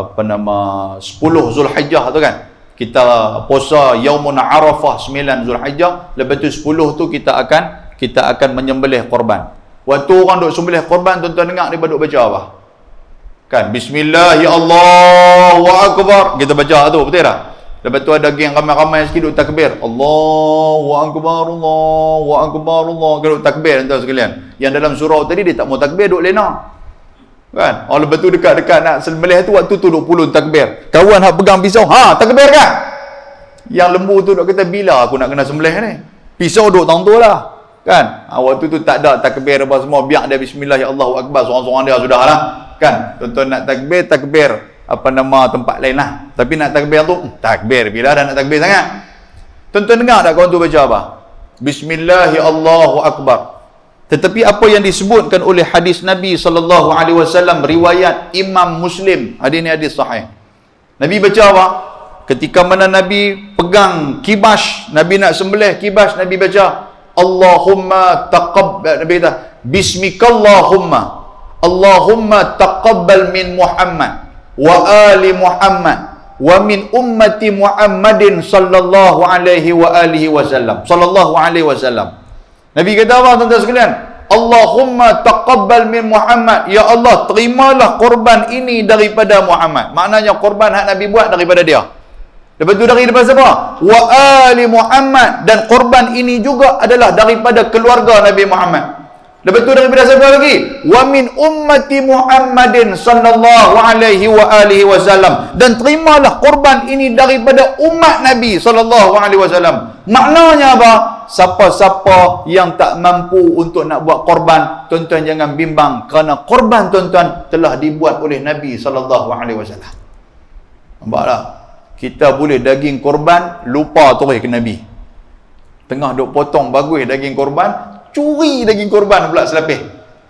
apa nama 10 Zulhijjah tu kan. Kita puasa Yaumun Arafah 9 Zulhijjah, lepas tu 10 tu kita akan menyembelih korban. Waktu orang duk sembelih korban, tuan-tuan dengar dia duk baca apa? Kan bismillah ya Allahu akbar. Kita baca tu, betul tak? Lepas tu ada geng ramai-ramai sikit duk takbir. Allahu akbar, Allahu akbar, Allah. Duk takbir tuan sekalian. Yang dalam surau tadi dia tak mau takbir, duk lena. Kan? Oh, lepas tu dekat-dekat nak sembelih tu, waktu tu duk pulun takbir. Kawan hak pegang pisau, takbir kan? Yang lembu tu duk kata, bila aku nak kena sembelih ni? Pisau duk tangtu lah. Kan? Waktu tu tak ada takbir apa semua, biar dia bismillah ya Allahu akbar seorang-seorang dia sudah lah. Kan? Tuan-tuan nak takbir apa nama tempat lain lah. Tapi nak takbir tu, takbir bila dah nak takbir sangat. Tuan-tuan dengar tak kawan tu baca apa? Bismillah ya Allahu akbar. Tetapi apa yang disebutkan oleh hadis Nabi sallallahu alaihi wasallam riwayat Imam Muslim, hadis ni hadis sahih. Nabi baca apa? Ketika mana Nabi pegang kibas, Nabi nak sembelih kibas, Nabi baca Allahumma taqabbal, Nabi kata bismikallahumma Allahumma taqabbal min Muhammad wa ali Muhammad wa min ummati Muhammadin sallallahu alaihi wa alihi wasallam. Sallallahu alaihi wasallam. Nabi kata apa tuan-tuan sekalian? Allahumma taqabbal min Muhammad. Ya Allah, terimalah korban ini daripada Muhammad. Maknanya korban hak Nabi buat daripada dia. Lepas tu daripada siapa? Wa ali Muhammad. Dan korban ini juga adalah daripada keluarga Nabi Muhammad. Lepas tu daripada siapa lagi? Wa min ummati Muhammadin sallallahu alaihi wa alihi wasallam. Dan terimalah korban ini daripada umat Nabi sallallahu alaihi wasallam. Maknanya apa? Siapa-siapa yang tak mampu untuk nak buat korban, tuan-tuan jangan bimbang, kerana korban tuan-tuan telah dibuat oleh Nabi sallallahu alaihi wasallam. Nampak tak? Kita boleh daging korban lupa terus ke Nabi. Tengah duk potong bagus daging korban, curi daging korban pula selapis.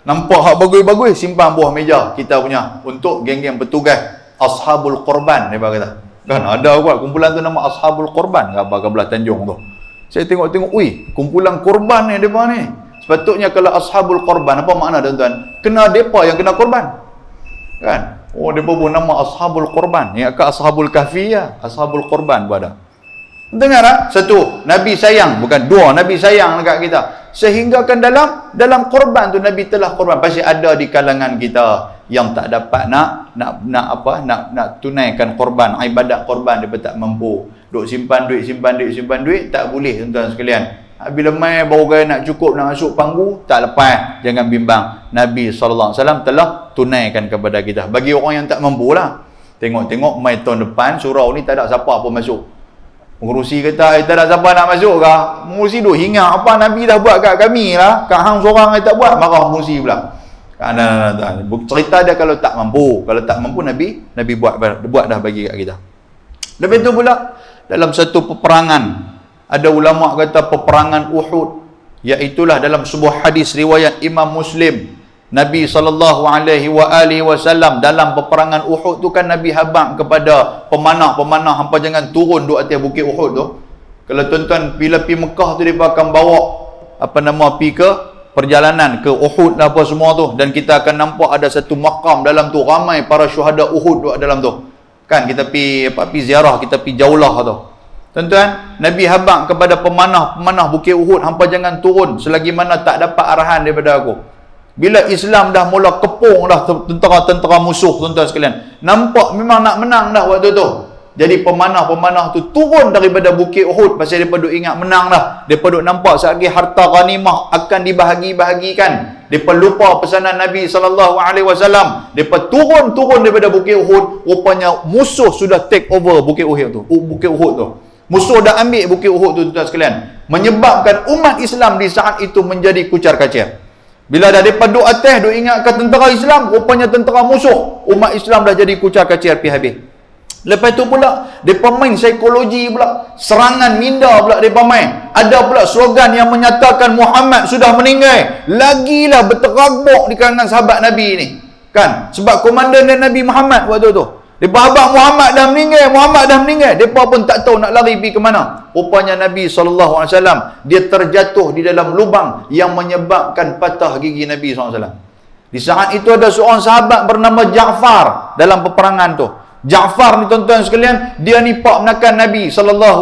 Nampak hak bagus-bagus, simpan bawah meja kita punya untuk geng-geng petugas ashabul korban dia kata. Kan ada buat kumpulan tu nama ashabul korban apa ke belah Tanjung tu. Saya tengok-tengok, kumpulan korban ni depa ni. Sepatutnya kalau ashabul korban, apa makna tuan-tuan? Kena depa yang kena korban. Kan? Oh, depa pun nama ashabul korban. Yang ke ashabul kahfi ya, ashabul korban pun ada. Dengar tak? Satu, Nabi sayang, bukan dua, Nabi sayang dekat kita. Sehingga kan dalam korban tu Nabi telah korban. Pasti ada di kalangan kita yang tak dapat nak tunaikan korban, ibadat korban, dia tak mampu. Duk simpan duit, tak boleh tuan-tuan sekalian. Bila mai baru gaya nak cukup nak masuk panggu, tak lepas. Jangan bimbang. Nabi sallallahu alaihi wasallam telah tunaikan kepada kita. Bagi orang yang tak mampu lah. Tengok-tengok mai tahun depan surau ni tak ada siapa pun masuk. Pengurusi kata, tak ada siapa nak masuk ke? Pengurusi duk hingar, apa Nabi dah buat kat kami lah. Kat hang seorang yang tak buat, marah pengurusi pula. Cerita dia kalau tak mampu. Kalau tak mampu Nabi buat dah bagi kat kita. Lepas tu pula dalam satu peperangan, ada ulama kata peperangan Uhud, iaitulah dalam sebuah hadis riwayat Imam Muslim, Nabi sallallahu alaihi wasallam dalam peperangan Uhud tu kan Nabi habaq kepada pemanah hampa jangan turun duk atas bukit Uhud tu. Kalau tuan-tuan bila pi Mekah tu dia akan bawa pi ke perjalanan ke Uhud apa semua tu, dan kita akan nampak ada satu makam dalam tu, ramai para syuhada Uhud duk dalam tu. Kan kita pi ziarah, kita pi jaulah tu. Tuan-tuan, Nabi habaq kepada pemanah bukit Uhud, hampa jangan turun selagi mana tak dapat arahan daripada aku. Bila Islam dah mula kepung dah tentera-tentera musuh, tuan-tuan sekalian, nampak memang nak menang dah waktu tu. Jadi pemanah tu turun daripada bukit Uhud pasal mereka duk ingat menang dah. Mereka duk nampak selagi harta ghanimah akan dibahagi-bahagikan. Mereka lupa pesanan Nabi SAW. Mereka turun daripada bukit Uhud. Rupanya musuh sudah take over bukit Uhud tu. Musuh dah ambil bukit Uhud tu, tuan-tuan sekalian. Menyebabkan umat Islam di saat itu menjadi kucar-kacir. Bila dah depa duk atas, duk ingatkan tentera Islam, rupanya tentera musuh. Umat Islam dah jadi kucar kacir habis. Lepas tu pula, depa main psikologi pula. Serangan minda pula depa main. Ada pula slogan yang menyatakan Muhammad sudah meninggal. Lagilah berterabuk di kalangan sahabat Nabi ni. Kan? Sebab komandan dan Nabi Muhammad waktu tu. Depa habaq Muhammad dah meninggal, Muhammad dah meninggal. Depa pun tak tahu nak lari pergi ke mana. Rupanya Nabi SAW, dia terjatuh di dalam lubang yang menyebabkan patah gigi Nabi SAW. Di saat itu ada seorang sahabat bernama Ja'far dalam peperangan tu. Ja'far ni tuan-tuan sekalian, dia ni pak menakan Nabi SAW.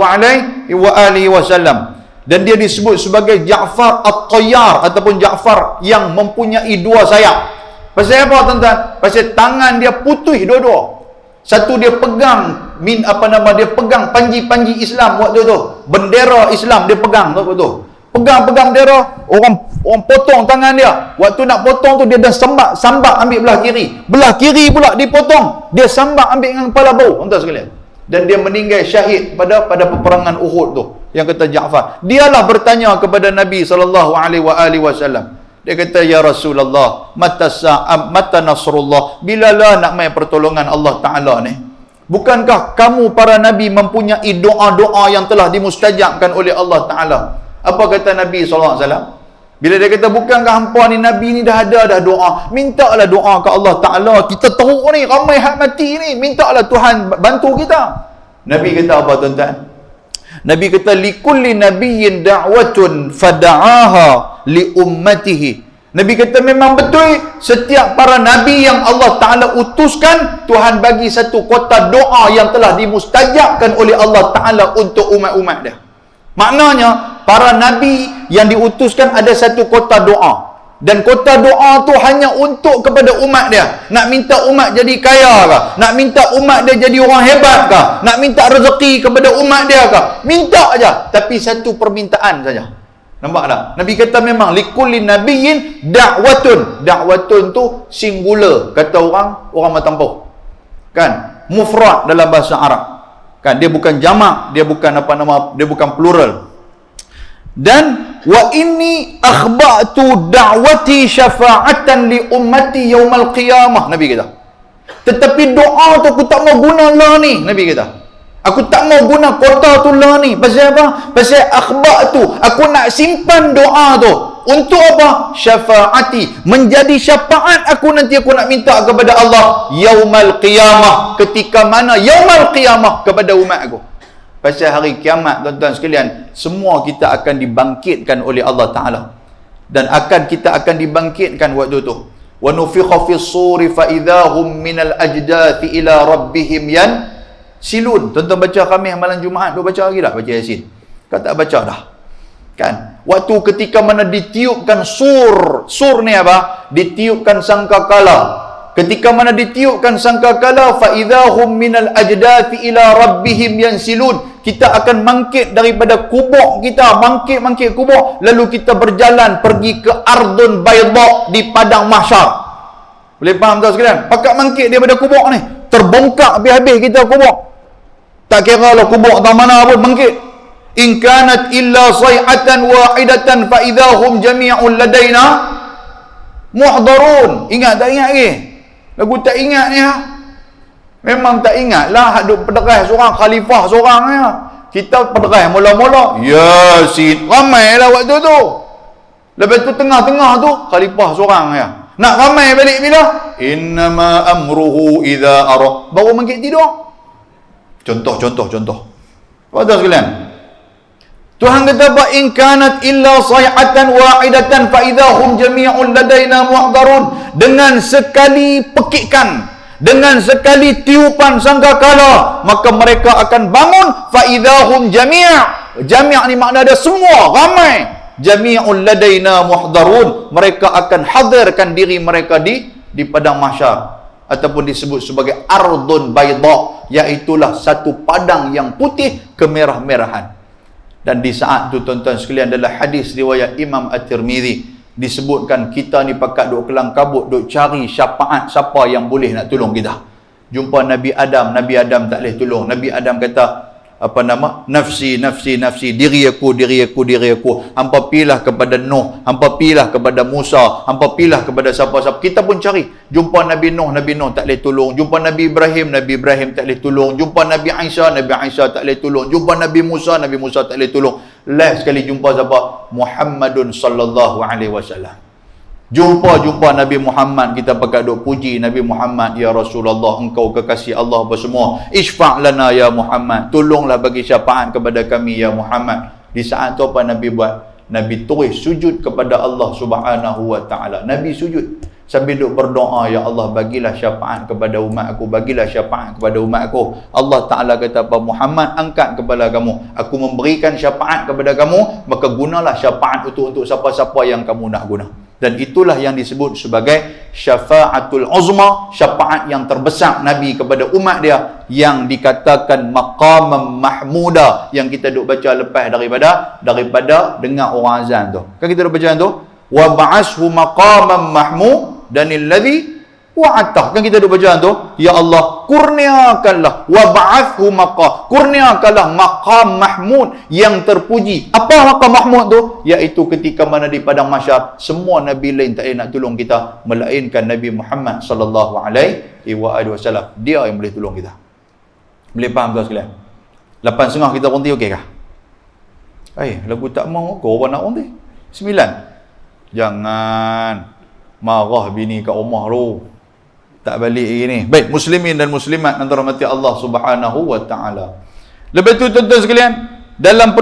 Dan dia disebut sebagai Ja'far At-Tayyar ataupun Ja'far yang mempunyai dua sayap. Pasal apa tuan-tuan? Pasal tangan dia putih dua-dua. Satu dia pegang dia pegang panji-panji Islam waktu tu. Bendera Islam dia pegang waktu tu. Pegang bendera, orang potong tangan dia. Waktu nak potong tu dia dah sambat ambil belah kiri. Belah kiri pula dipotong. Dia sambat ambil dengan kepala bau, tuan-tuan sekalian. Dan dia meninggal syahid pada peperangan Uhud tu. Yang kata Ja'far. Dialah bertanya kepada Nabi SAW. Dia kata, ya Rasulullah, mata nasrullah, bilalah nak mai pertolongan Allah Ta'ala ni? Bukankah kamu para Nabi mempunyai doa-doa yang telah dimustajabkan oleh Allah Ta'ala? Apa kata Nabi SAW? Bila dia kata, bukankah hampa ni Nabi ni dah doa? Mintalah doa ke Allah Ta'ala. Kita teruk ni, ramai hak mati ni. Mintalah Tuhan bantu kita. Nabi kata apa tuan-tuan? Nabi kata, likulli nabiyyin da'watun fada'aha li ummatihi. Nabi kata memang betul, setiap para nabi yang Allah Ta'ala utuskan, Tuhan bagi satu kotak doa yang telah dimustajabkan oleh Allah Ta'ala untuk umat-umat dia. Maknanya, para nabi yang diutuskan ada satu kotak doa. Dan kota doa tu hanya untuk kepada umat dia. Nak minta umat jadi kaya ke? Nak minta umat dia jadi orang hebat ke? Nak minta rezeki kepada umat dia ke? Minta aja. Tapi satu permintaan saja. Nampak tak? Nabi kata memang likulli nabiyyin da'watun. Da'watun tu singular. Kata orang Matampo. Kan? Mufrad dalam bahasa Arab. Kan? Dia bukan jamak. Dia bukan dia bukan plural. Dan wa inni akhba'tu da'wati syafa'atan li ummati yaumal qiyamah, Nabi kata. Tetapi doa tu aku tak mau guna lah ni, Nabi kata. Aku tak mau guna kota tu lah ni. Pasal apa? Pasal akhba'tu, aku nak simpan doa tu. Untuk apa? Syafa'ati, menjadi syafaat aku nanti aku nak minta kepada Allah yaumal qiyamah. Ketika mana yaumal qiyamah? Kepada umat aku. Pasal hari kiamat, tuan-tuan sekalian, semua kita akan dibangkitkan oleh Allah Ta'ala. Dan kita akan dibangkitkan waktu tu. Wa nufikha fis suri fa idahum minal ajdathi ila rabbihim yansilun. Tuan-tuan baca Khamis malam Jumaat, tu baca lagi dah baca Yasin? Kau tak baca dah. Kan? Waktu ketika mana ditiupkan sur ni apa? Ditiupkan sangkakala. Ketika mana ditiupkan sangkakala, fa idahum minal ajdathi ila rabbihim yansilun. Kita akan bangkit daripada kubur kita, bangkit kubur, lalu kita berjalan pergi ke ardun bayda di padang mahsyar. Boleh faham tak sekalian? Pakat bangkit daripada kubur ni, terbongkak habis-habis kita kubur. Tak kira lah kubur tak mana pun bangkit. In kanat illa sayhatan wahidatan fa idahum jami'un ladaina muhdarun. Ingat tak ingat lagi? Lagu tak ingat ni ha? Memang tak ingat lah. Duk pederai seorang, khalifah seorang ni ha? Kita pederai mula-mula Yasin, ramai lah waktu tu. Lepas tu tengah-tengah tu khalifah seorang ya. Nak ramai balik bila? Innama amruhu idza ara. Baru mangkit tidur. Contoh. Tuan-tuan sekalian, Tuhan kata ba in kanat illa sayhatan wahidatan fa idahum jami'un ladaina muhdarun. Dengan sekali pekikan, dengan sekali tiupan sangkakala, maka mereka akan bangun fa idahum jami'. Jami' ni makna ada semua, ramai. Jami'un ladaina muhdarun. Mereka akan hadirkan diri mereka di padang mahsyar, ataupun disebut sebagai ardun bayda, iaitulah satu padang yang putih kemerah-merahan. Dan di saat tu tuan-tuan sekalian, adalah hadis riwayat Imam At-Tirmizi, disebutkan kita ni pakat duk kelang kabut, duk cari syafaat siapa yang boleh nak tolong kita. Jumpa Nabi Adam tak boleh tolong. Nabi Adam kata, nafsi, nafsi, nafsi, diri aku, diri aku, diri aku. Hampa pilah kepada Nuh, hampa pilah kepada Musa, hampa pilah kepada siapa-siapa. Kita pun cari. Jumpa Nabi Nuh tak boleh tolong. Jumpa Nabi Ibrahim tak boleh tolong. Jumpa Nabi Isa tak boleh tolong. Jumpa Nabi Musa tak boleh tolong. Last sekali jumpa siapa? Muhammadun sallallahu alaihi wasallam. Jumpa Nabi Muhammad, kita pakai duk puji Nabi Muhammad, ya Rasulullah, engkau kekasih Allah apa semua. Isfa' lana ya Muhammad, tolonglah bagi syafaat kepada kami ya Muhammad. Di saat tu apa Nabi buat? Nabi terus sujud kepada Allah Subhanahu wa taala. Nabi sujud sambil duk berdoa, ya Allah bagilah syafaat kepada umat aku, bagilah syafaat kepada umat aku. Allah Taala kata apa? Muhammad, angkat kepala kamu, aku memberikan syafaat kepada kamu, maka gunalah syafaat untuk siapa-siapa yang kamu nak guna. Dan itulah yang disebut sebagai syafaatul uzma, syafaat yang terbesar Nabi kepada umat dia, yang dikatakan maqamam mahmuda, yang kita duk baca lepas daripada dengar orang azan tu. Kan kita duk baca tu, wa ba'ashu maqamam mahmud danil ladzi wa'atah. Kan kita duk baca tu, ya Allah kurniakanlah, wa ba'athu kurniakanlah maqam mahmud yang terpuji. Apa maqam mahmud tu? Iaitu ketika mana di padang mahsyar semua nabi lain tak boleh nak tolong kita melainkan Nabi Muhammad sallallahu alaihi wasallam. Dia yang boleh tolong kita. Boleh faham tuan sekalian? 8.30 kita berhenti okey kah? Lagu tak mau kau apa nak berhenti? 9. Jangan marah bini kat rumah tu. Tak balik lagi ni. Baik, muslimin dan muslimat yang dirahmati Allah Subhanahu wa taala. Lepas tu tuan-tuan sekalian, dalam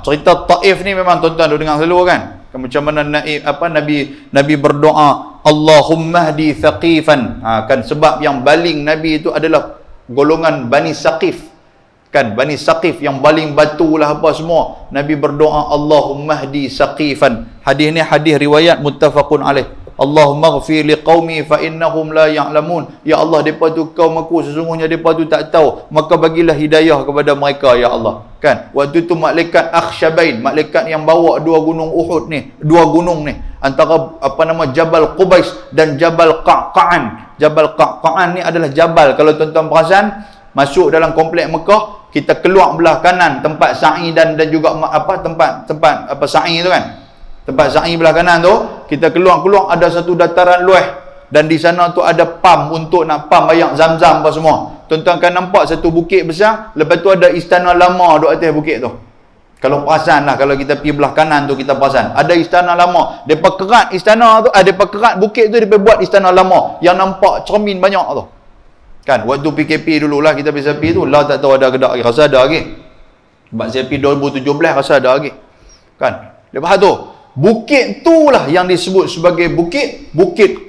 cerita Taif ni memang tuan-tuan dah dengar selalu kan? Macam mana Nabi berdoa, Allahumma hdi thaqifan. Kan sebab yang baling Nabi itu adalah golongan Bani Saqif. Kan Bani Saqif yang baling batu lah apa semua. Nabi berdoa, Allahumma hdi saqifan. Hadis ni hadis riwayat muttafaqun alaih. Allahumma ghfir liqaumi fa innahum la ya'lamun. Ya Allah, depa tu kaum aku, sesungguhnya depa tu tak tahu, maka bagilah hidayah kepada mereka ya Allah. Kan waktu tu malaikat Akhsyabain, malaikat yang bawa dua gunung Uhud ni, dua gunung ni, antara Jabal Qubais dan Jabal Qa'qa'an. Jabal Qa'qa'an ni adalah jabal, kalau tuan-tuan perasan masuk dalam komplek Mekah, kita keluar belah kanan tempat sa'i dan juga tempat sa'i tu kan. Tempat sa'i belah kanan tu, kita keluar ada satu dataran luas, dan di sana tu ada pam untuk nak pam air Zam-Zam apa semua. Tuan-tuan kan nampak satu bukit besar, lepas tu ada istana lama duk atas bukit tu. Kalau perasan lah, kalau kita pergi belah kanan tu kita perasan, ada istana lama. Depa kerat istana tu, depa kerat bukit tu, depa buat istana lama yang nampak cermin banyak tu. Kan waktu PKP dululah kita biasa pergi tu, lah tak tahu ada ke tak, rasa ada lagi. Sebab saya pergi 2017 rasa ada lagi. Kan lepas tu bukit tu lah yang disebut sebagai bukit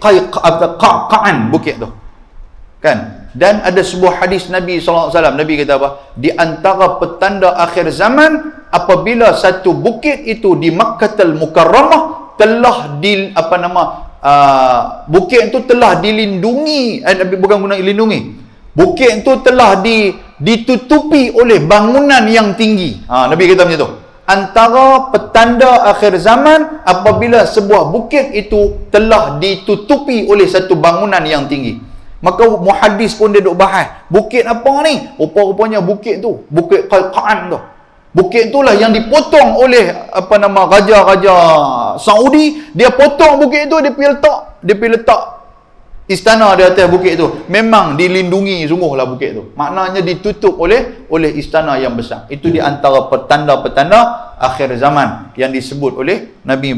Qa'qa'an, bukit tu. Kan? Dan ada sebuah hadis Nabi SAW, Nabi kata apa? Di antara petanda akhir zaman, apabila satu bukit itu di Makkahul Mukarramah telah bukit itu telah dilindungi, bukan guna dilindungi. Bukit itu telah ditutupi oleh bangunan yang tinggi. Nabi kata macam tu. Antara petanda akhir zaman apabila sebuah bukit itu telah ditutupi oleh satu bangunan yang tinggi. Maka muhaddis pun dia duk bahas, bukit apa ni? Rupa-rupanya bukit tu, bukit Qa'qa'an tu. Bukit itulah yang dipotong oleh raja-raja Saudi. Dia potong bukit itu, dia pergi letak istana di atas bukit itu. Memang dilindungi sungguhlah bukit itu. Maknanya ditutup oleh istana yang besar. Itu di antara petanda-petanda akhir zaman yang disebut oleh Nabi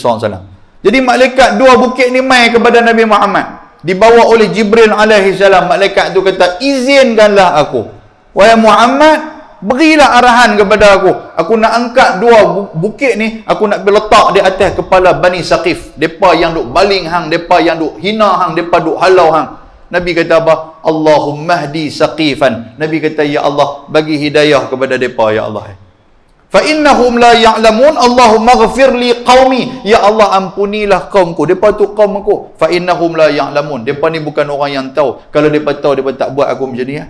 SAW. Jadi malaikat dua bukit ni mai kepada Nabi Muhammad, dibawa oleh Jibril alaihi salam. Malaikat tu kata, izinkanlah aku, wahai Muhammad, berilah arahan kepada aku nak angkat dua bukit ni, aku nak letak di atas kepala Bani Saqif. Depa yang duk baling hang, depa yang duk hina hang, depa duk halau hang. Nabi kata apa? Allahumma hdi saqifan. Nabi kata, ya Allah, bagi hidayah kepada depa ya Allah. Fa innahum la ya'lamun. Allahumma ghfir li qaumi. Ya Allah, ampunilah kaumku. Depa tu kaum aku. Fa innahum la ya'lamun. Depa ni bukan orang yang tahu. Kalau depa tahu, depa tak buat aku macam ni ya.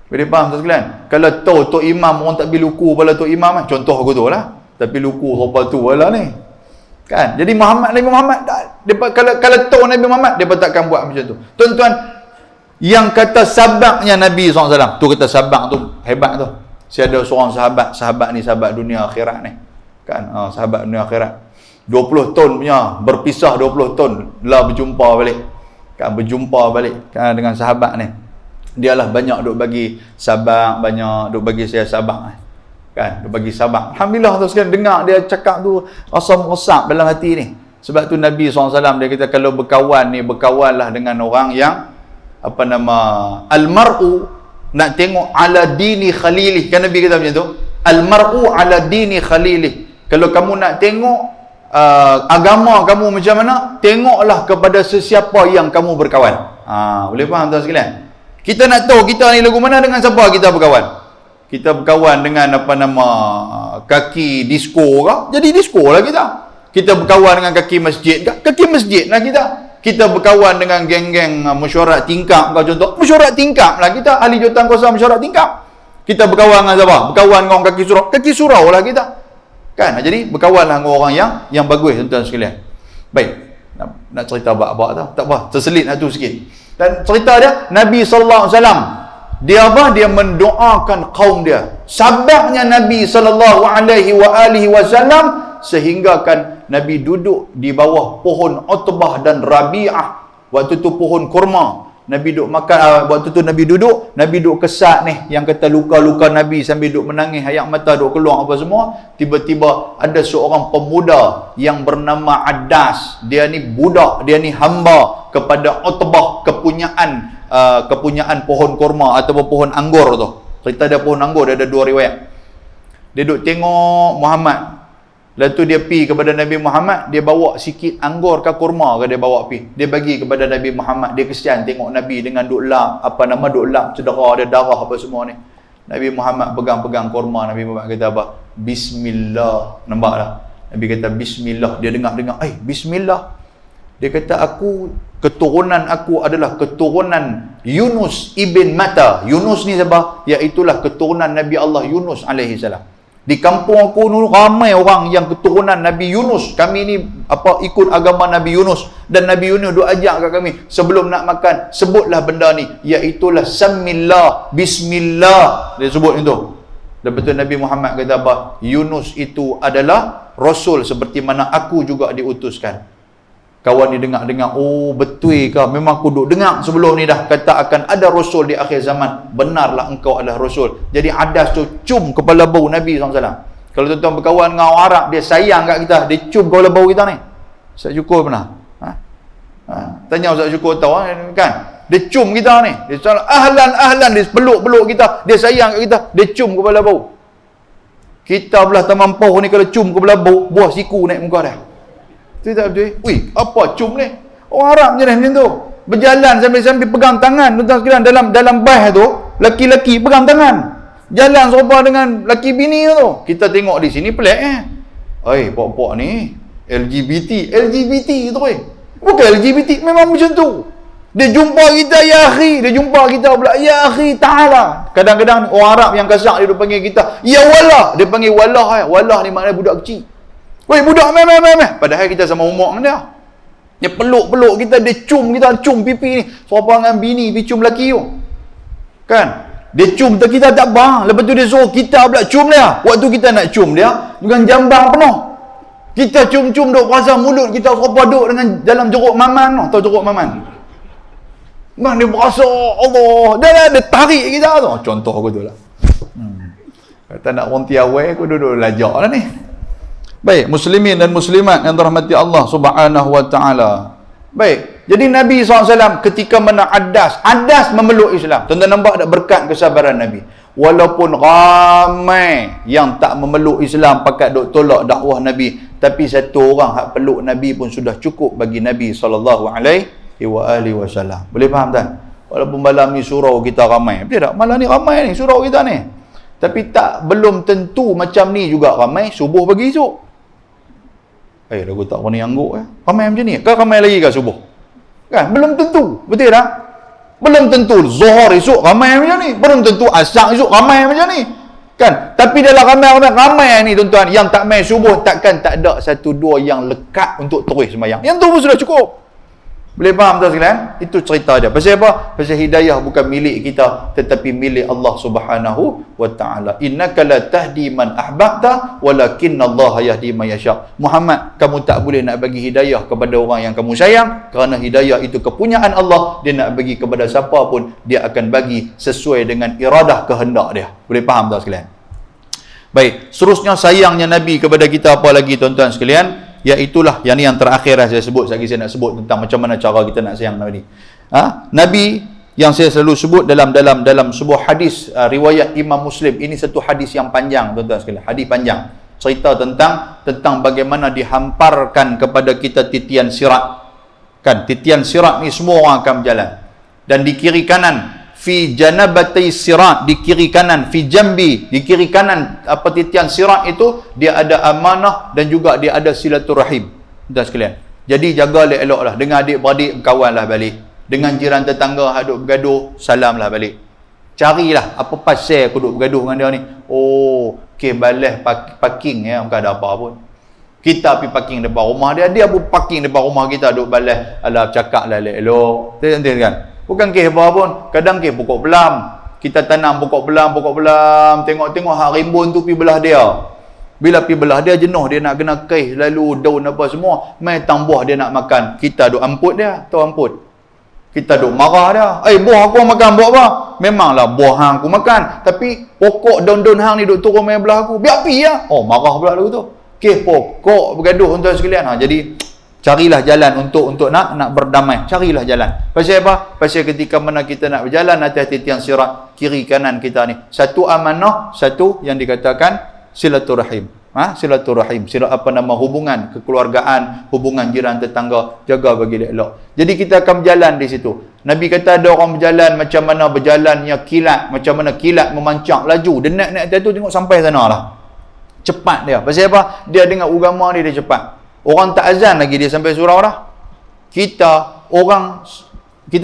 Boleh faham tak sekalian? Kalau tahu Tok Imam orang tak pergi luku pada Tok Imam kan? Contoh aku tu lah. Tapi luku rupa tu lah ni. Kan? Jadi Nabi Muhammad kalau tahu Nabi Muhammad, dia takkan buat macam tu. Tuan-tuan, yang kata sabaknya Nabi SAW, tu kata sabak tu hebat tu. Saya ada seorang sahabat ni sahabat dunia akhirat ni. Kan? Sahabat dunia akhirat. 20 tahun punya, berpisah 20 tahun lah berjumpa balik. Kan berjumpa balik kan dengan sahabat ni. Dialah banyak duk bagi sabak, banyak duk bagi saya sabak. Kan, duk bagi sabak. Alhamdulillah tu sekalian dengar dia cakap tu rasa meresap dalam hati ni. Sebab tu Nabi SAW dia kata kalau berkawan ni, berkawanlah dengan orang yang apa nama, almar'u, nak tengok ala dini khalilih. Kan Nabi kata macam tu, almar'u ala dini khalilih. Kalau kamu nak tengok agama kamu macam mana, tengoklah kepada sesiapa yang kamu berkawan. Boleh faham tuan sekalian? Kita nak tahu kita ni lagu mana, dengan siapa kita berkawan. Kita berkawan dengan apa nama, kaki disco ke, jadi disco lah kita. Kita berkawan dengan kaki masjid ke, kaki masjid lah kita. Kita berkawan dengan geng-geng mesyuarat tingkap ke, contoh mesyuarat tingkap lah kita, ahli jawatankuasa mesyuarat tingkap. Kita berkawan dengan siapa? Berkawan dengan orang kaki surau lah kita. Kan? Jadi berkawanlah dengan orang yang bagus, tuan-tuan sekalian. Baik, nak cerita bab-bab tu, tak apa, terselit nak tu sikit. Dan cerita dia, Nabi SAW, dia apa? Dia mendoakan kaum dia. Sabarnya Nabi SAW sehinggakan Nabi duduk di bawah pohon Utbah dan Rabi'ah. Waktu tu pohon kurma. Nabi duduk makan, waktu tu Nabi duduk kesat ni, yang kata luka-luka Nabi sambil duduk menangis, air mata duduk keluar apa semua. Tiba-tiba ada seorang pemuda yang bernama Adas. Dia ni budak, dia ni hamba kepada Utbah, kepunyaan pohon kurma ataupun pohon anggur tu. Cerita dia pohon anggur, dia ada dua riwayat. Dia duduk tengok Muhammad. Lepas tu dia pi kepada Nabi Muhammad, dia bawa sikit anggur ke kurma ke, dia bawa pi. Dia bagi kepada Nabi Muhammad. Dia kesian tengok Nabi dengan duk lap, cedera, ada darah apa semua ni. Nabi Muhammad pegang-pegang kurma. Nabi Muhammad kata apa? Bismillah. Nampak tak? Nabi kata Bismillah. Dia dengar-dengar, Bismillah. Dia kata keturunan aku adalah keturunan Yunus ibn Matta. Yunus ni siapa? Iaitulah keturunan Nabi Allah Yunus alaihi salam. Di kampung aku dulu ramai orang yang keturunan Nabi Yunus. Kami ni ikut agama Nabi Yunus, dan Nabi Yunus duk ajak kat kami, sebelum nak makan sebutlah benda ni, iaitulah samillah, bismillah. Dia sebut itu. Dan betul Nabi Muhammad kata apa? Yunus itu adalah rasul seperti mana aku juga diutuskan. Kawan ni dengar-dengar, oh betul ke? Memang aku duk dengar sebelum ni dah kata akan ada rasul di akhir zaman. Benarlah engkau adalah rasul. Jadi Adas tu cium kepala bau Nabi SAW. Kalau tuan-tuan berkawan dengan orang Arab, dia sayang kat kita, dia cium kepala bau kita ni. Ustaz Syukur pernah? Tanya Ustaz Syukur tahu kan? Dia cium kita ni. Dia cakap ahlan, dia peluk-peluk kita, dia sayang kat kita, dia cium kepala bau. Kita belah taman pauh ni kalau cium kepala bau, buah siku naik muka dah. Betul tak betul? Ui, apa cium ni? Orang Arab je macam tu. Berjalan sambil pegang tangan, tuan-tuan sekalian, dalam bas tu, laki-laki pegang tangan. Jalan serupa dengan laki bini tu. Kita tengok di sini pelik pok-pok ni LGBT tu bukan LGBT, memang macam tu. Dia jumpa kita, ya akhi, dia jumpa kita pula, ya akhi ta'ala. Kadang-kadang orang Arab yang kasar dia panggil kita ya wallah, dia panggil wallah. Wallah ni maknanya budak kecil. Weh budak meh. Padahal kita sama umur dengan dia. Dia peluk-peluk kita, dia cium pipi ni. Serupa dengan bini pergi cium lelaki tu. Kan? Dia cium kita tak apa. Lepas tu dia suruh kita pula cium dia. Waktu kita nak cium dia, dengan jambang penuh. Kita cium-cium duk perasa mulut kita serupa duk dengan dalam jeruk maman tu. Tahu jeruk maman? Bang dia berasa Allah. Dia tarik kita tu. Contoh aku tu lah. Kata nak ronti awal aku duduk lajak lah ni. Baik, muslimin dan muslimat yang dirahmati Allah Subhanahu wa taala. Baik, jadi Nabi SAW ketika mana Adas memeluk Islam. Tuan-tuan nampak tak berkat kesabaran Nabi? Walaupun ramai yang tak memeluk Islam, pakat duk tolak dakwah Nabi, tapi satu orang hak peluk Nabi pun sudah cukup bagi Nabi SAW. Boleh faham tak? Walaupun malam ni surau kita ramai. Betul tak? Malam ni ramai ni surau kita ni. Tapi belum tentu macam ni juga ramai subuh pagi esok. Lagu tak pernah angguk ramai macam ni. Kan ramai lagi ke subuh? Kan? Belum tentu. Betul tak? Belum tentu Zuhur esok ramai macam ni. Belum tentu Asar esok ramai macam ni. Kan? Tapi dalam ramai ni tuan-tuan, yang tak main subuh, takkan tak ada satu dua yang lekat untuk terus sembahyang. Yang tu pun sudah cukup. Boleh faham tuan sekalian? Itu cerita dia. Pasal apa? Pasal hidayah bukan milik kita, tetapi milik Allah Subhanahu wa taala. Innaka la tahdi man ahbabta walakinnallaha yahdi man yasha. Muhammad, kamu tak boleh nak bagi hidayah kepada orang yang kamu sayang, kerana hidayah itu kepunyaan Allah. Dia nak bagi kepada siapa pun, dia akan bagi sesuai dengan iradah kehendak dia. Boleh faham tuan sekalian? Baik, seterusnya sayangnya Nabi kepada kita apa lagi tuan-tuan sekalian? Iaitulah yang ni yang terakhir saya sebut, lagi saya nak sebut tentang macam mana cara kita nak sayang Nabi. Nabi yang saya selalu sebut dalam sebuah hadis riwayat Imam Muslim. Ini satu hadis yang panjang tuan-tuan sekalian, hadis panjang. Cerita tentang bagaimana dihamparkan kepada kita titian sirat. Kan, titian sirat ni semua orang akan berjalan. Dan di kiri kanan, fi janabatai sirat, di kiri kanan, fi jambi, di kiri kanan apa titian sirat itu, dia ada amanah dan juga dia ada silaturahim. Tuan sekalian, jadi jaga elok-elok lah. Dengan adik-beradik berkawan lah balik, dengan jiran tetangga duk bergaduh, salam lah balik. Carilah apa pasal aku duk bergaduh dengan dia ni. Oh, balas parking ya, bukan ada apa pun. Kita pergi parking depan rumah dia, dia pun parking depan rumah kita, duk balas, alah cakap lah elok-elok. Tengok kan, bukan kes apa pun. Kadang kes pokok belam. Kita tanam pokok belam. Tengok-tengok hak rimbun tu pergi belah dia. Bila pergi belah dia, jenuh dia nak kena kes, lalu daun apa semua. Mai tambah dia nak makan. Kita duk amput dia. Tahu amput? Kita duk marah dia. Buah aku makan buah apa? Memanglah buah hang aku makan. Tapi pokok daun-daun hang ni duk turun mai belah aku. Biar pergi ya. Oh, marah pula lagu tu. Kes pokok bergaduh untuk sekalian. Jadi carilah jalan untuk nak berdamai. Carilah jalan. Pasal apa? Pasal ketika mana kita nak berjalan atas titian sirat, kiri kanan kita ni, satu amanah, satu yang dikatakan silaturahim. Silaturahim, hubungan kekeluargaan, hubungan jiran tetangga, jaga bagi dia elok. Jadi kita akan berjalan di situ. Nabi kata ada orang berjalan macam mana berjalannya kilat, macam mana kilat memancang laju. Dia naik atas tu, tengok sampai sana lah. Cepat dia. Pasal apa? Dia dengar agama dia cepat. Orang tak azan lagi dia sampai surau dah. Kita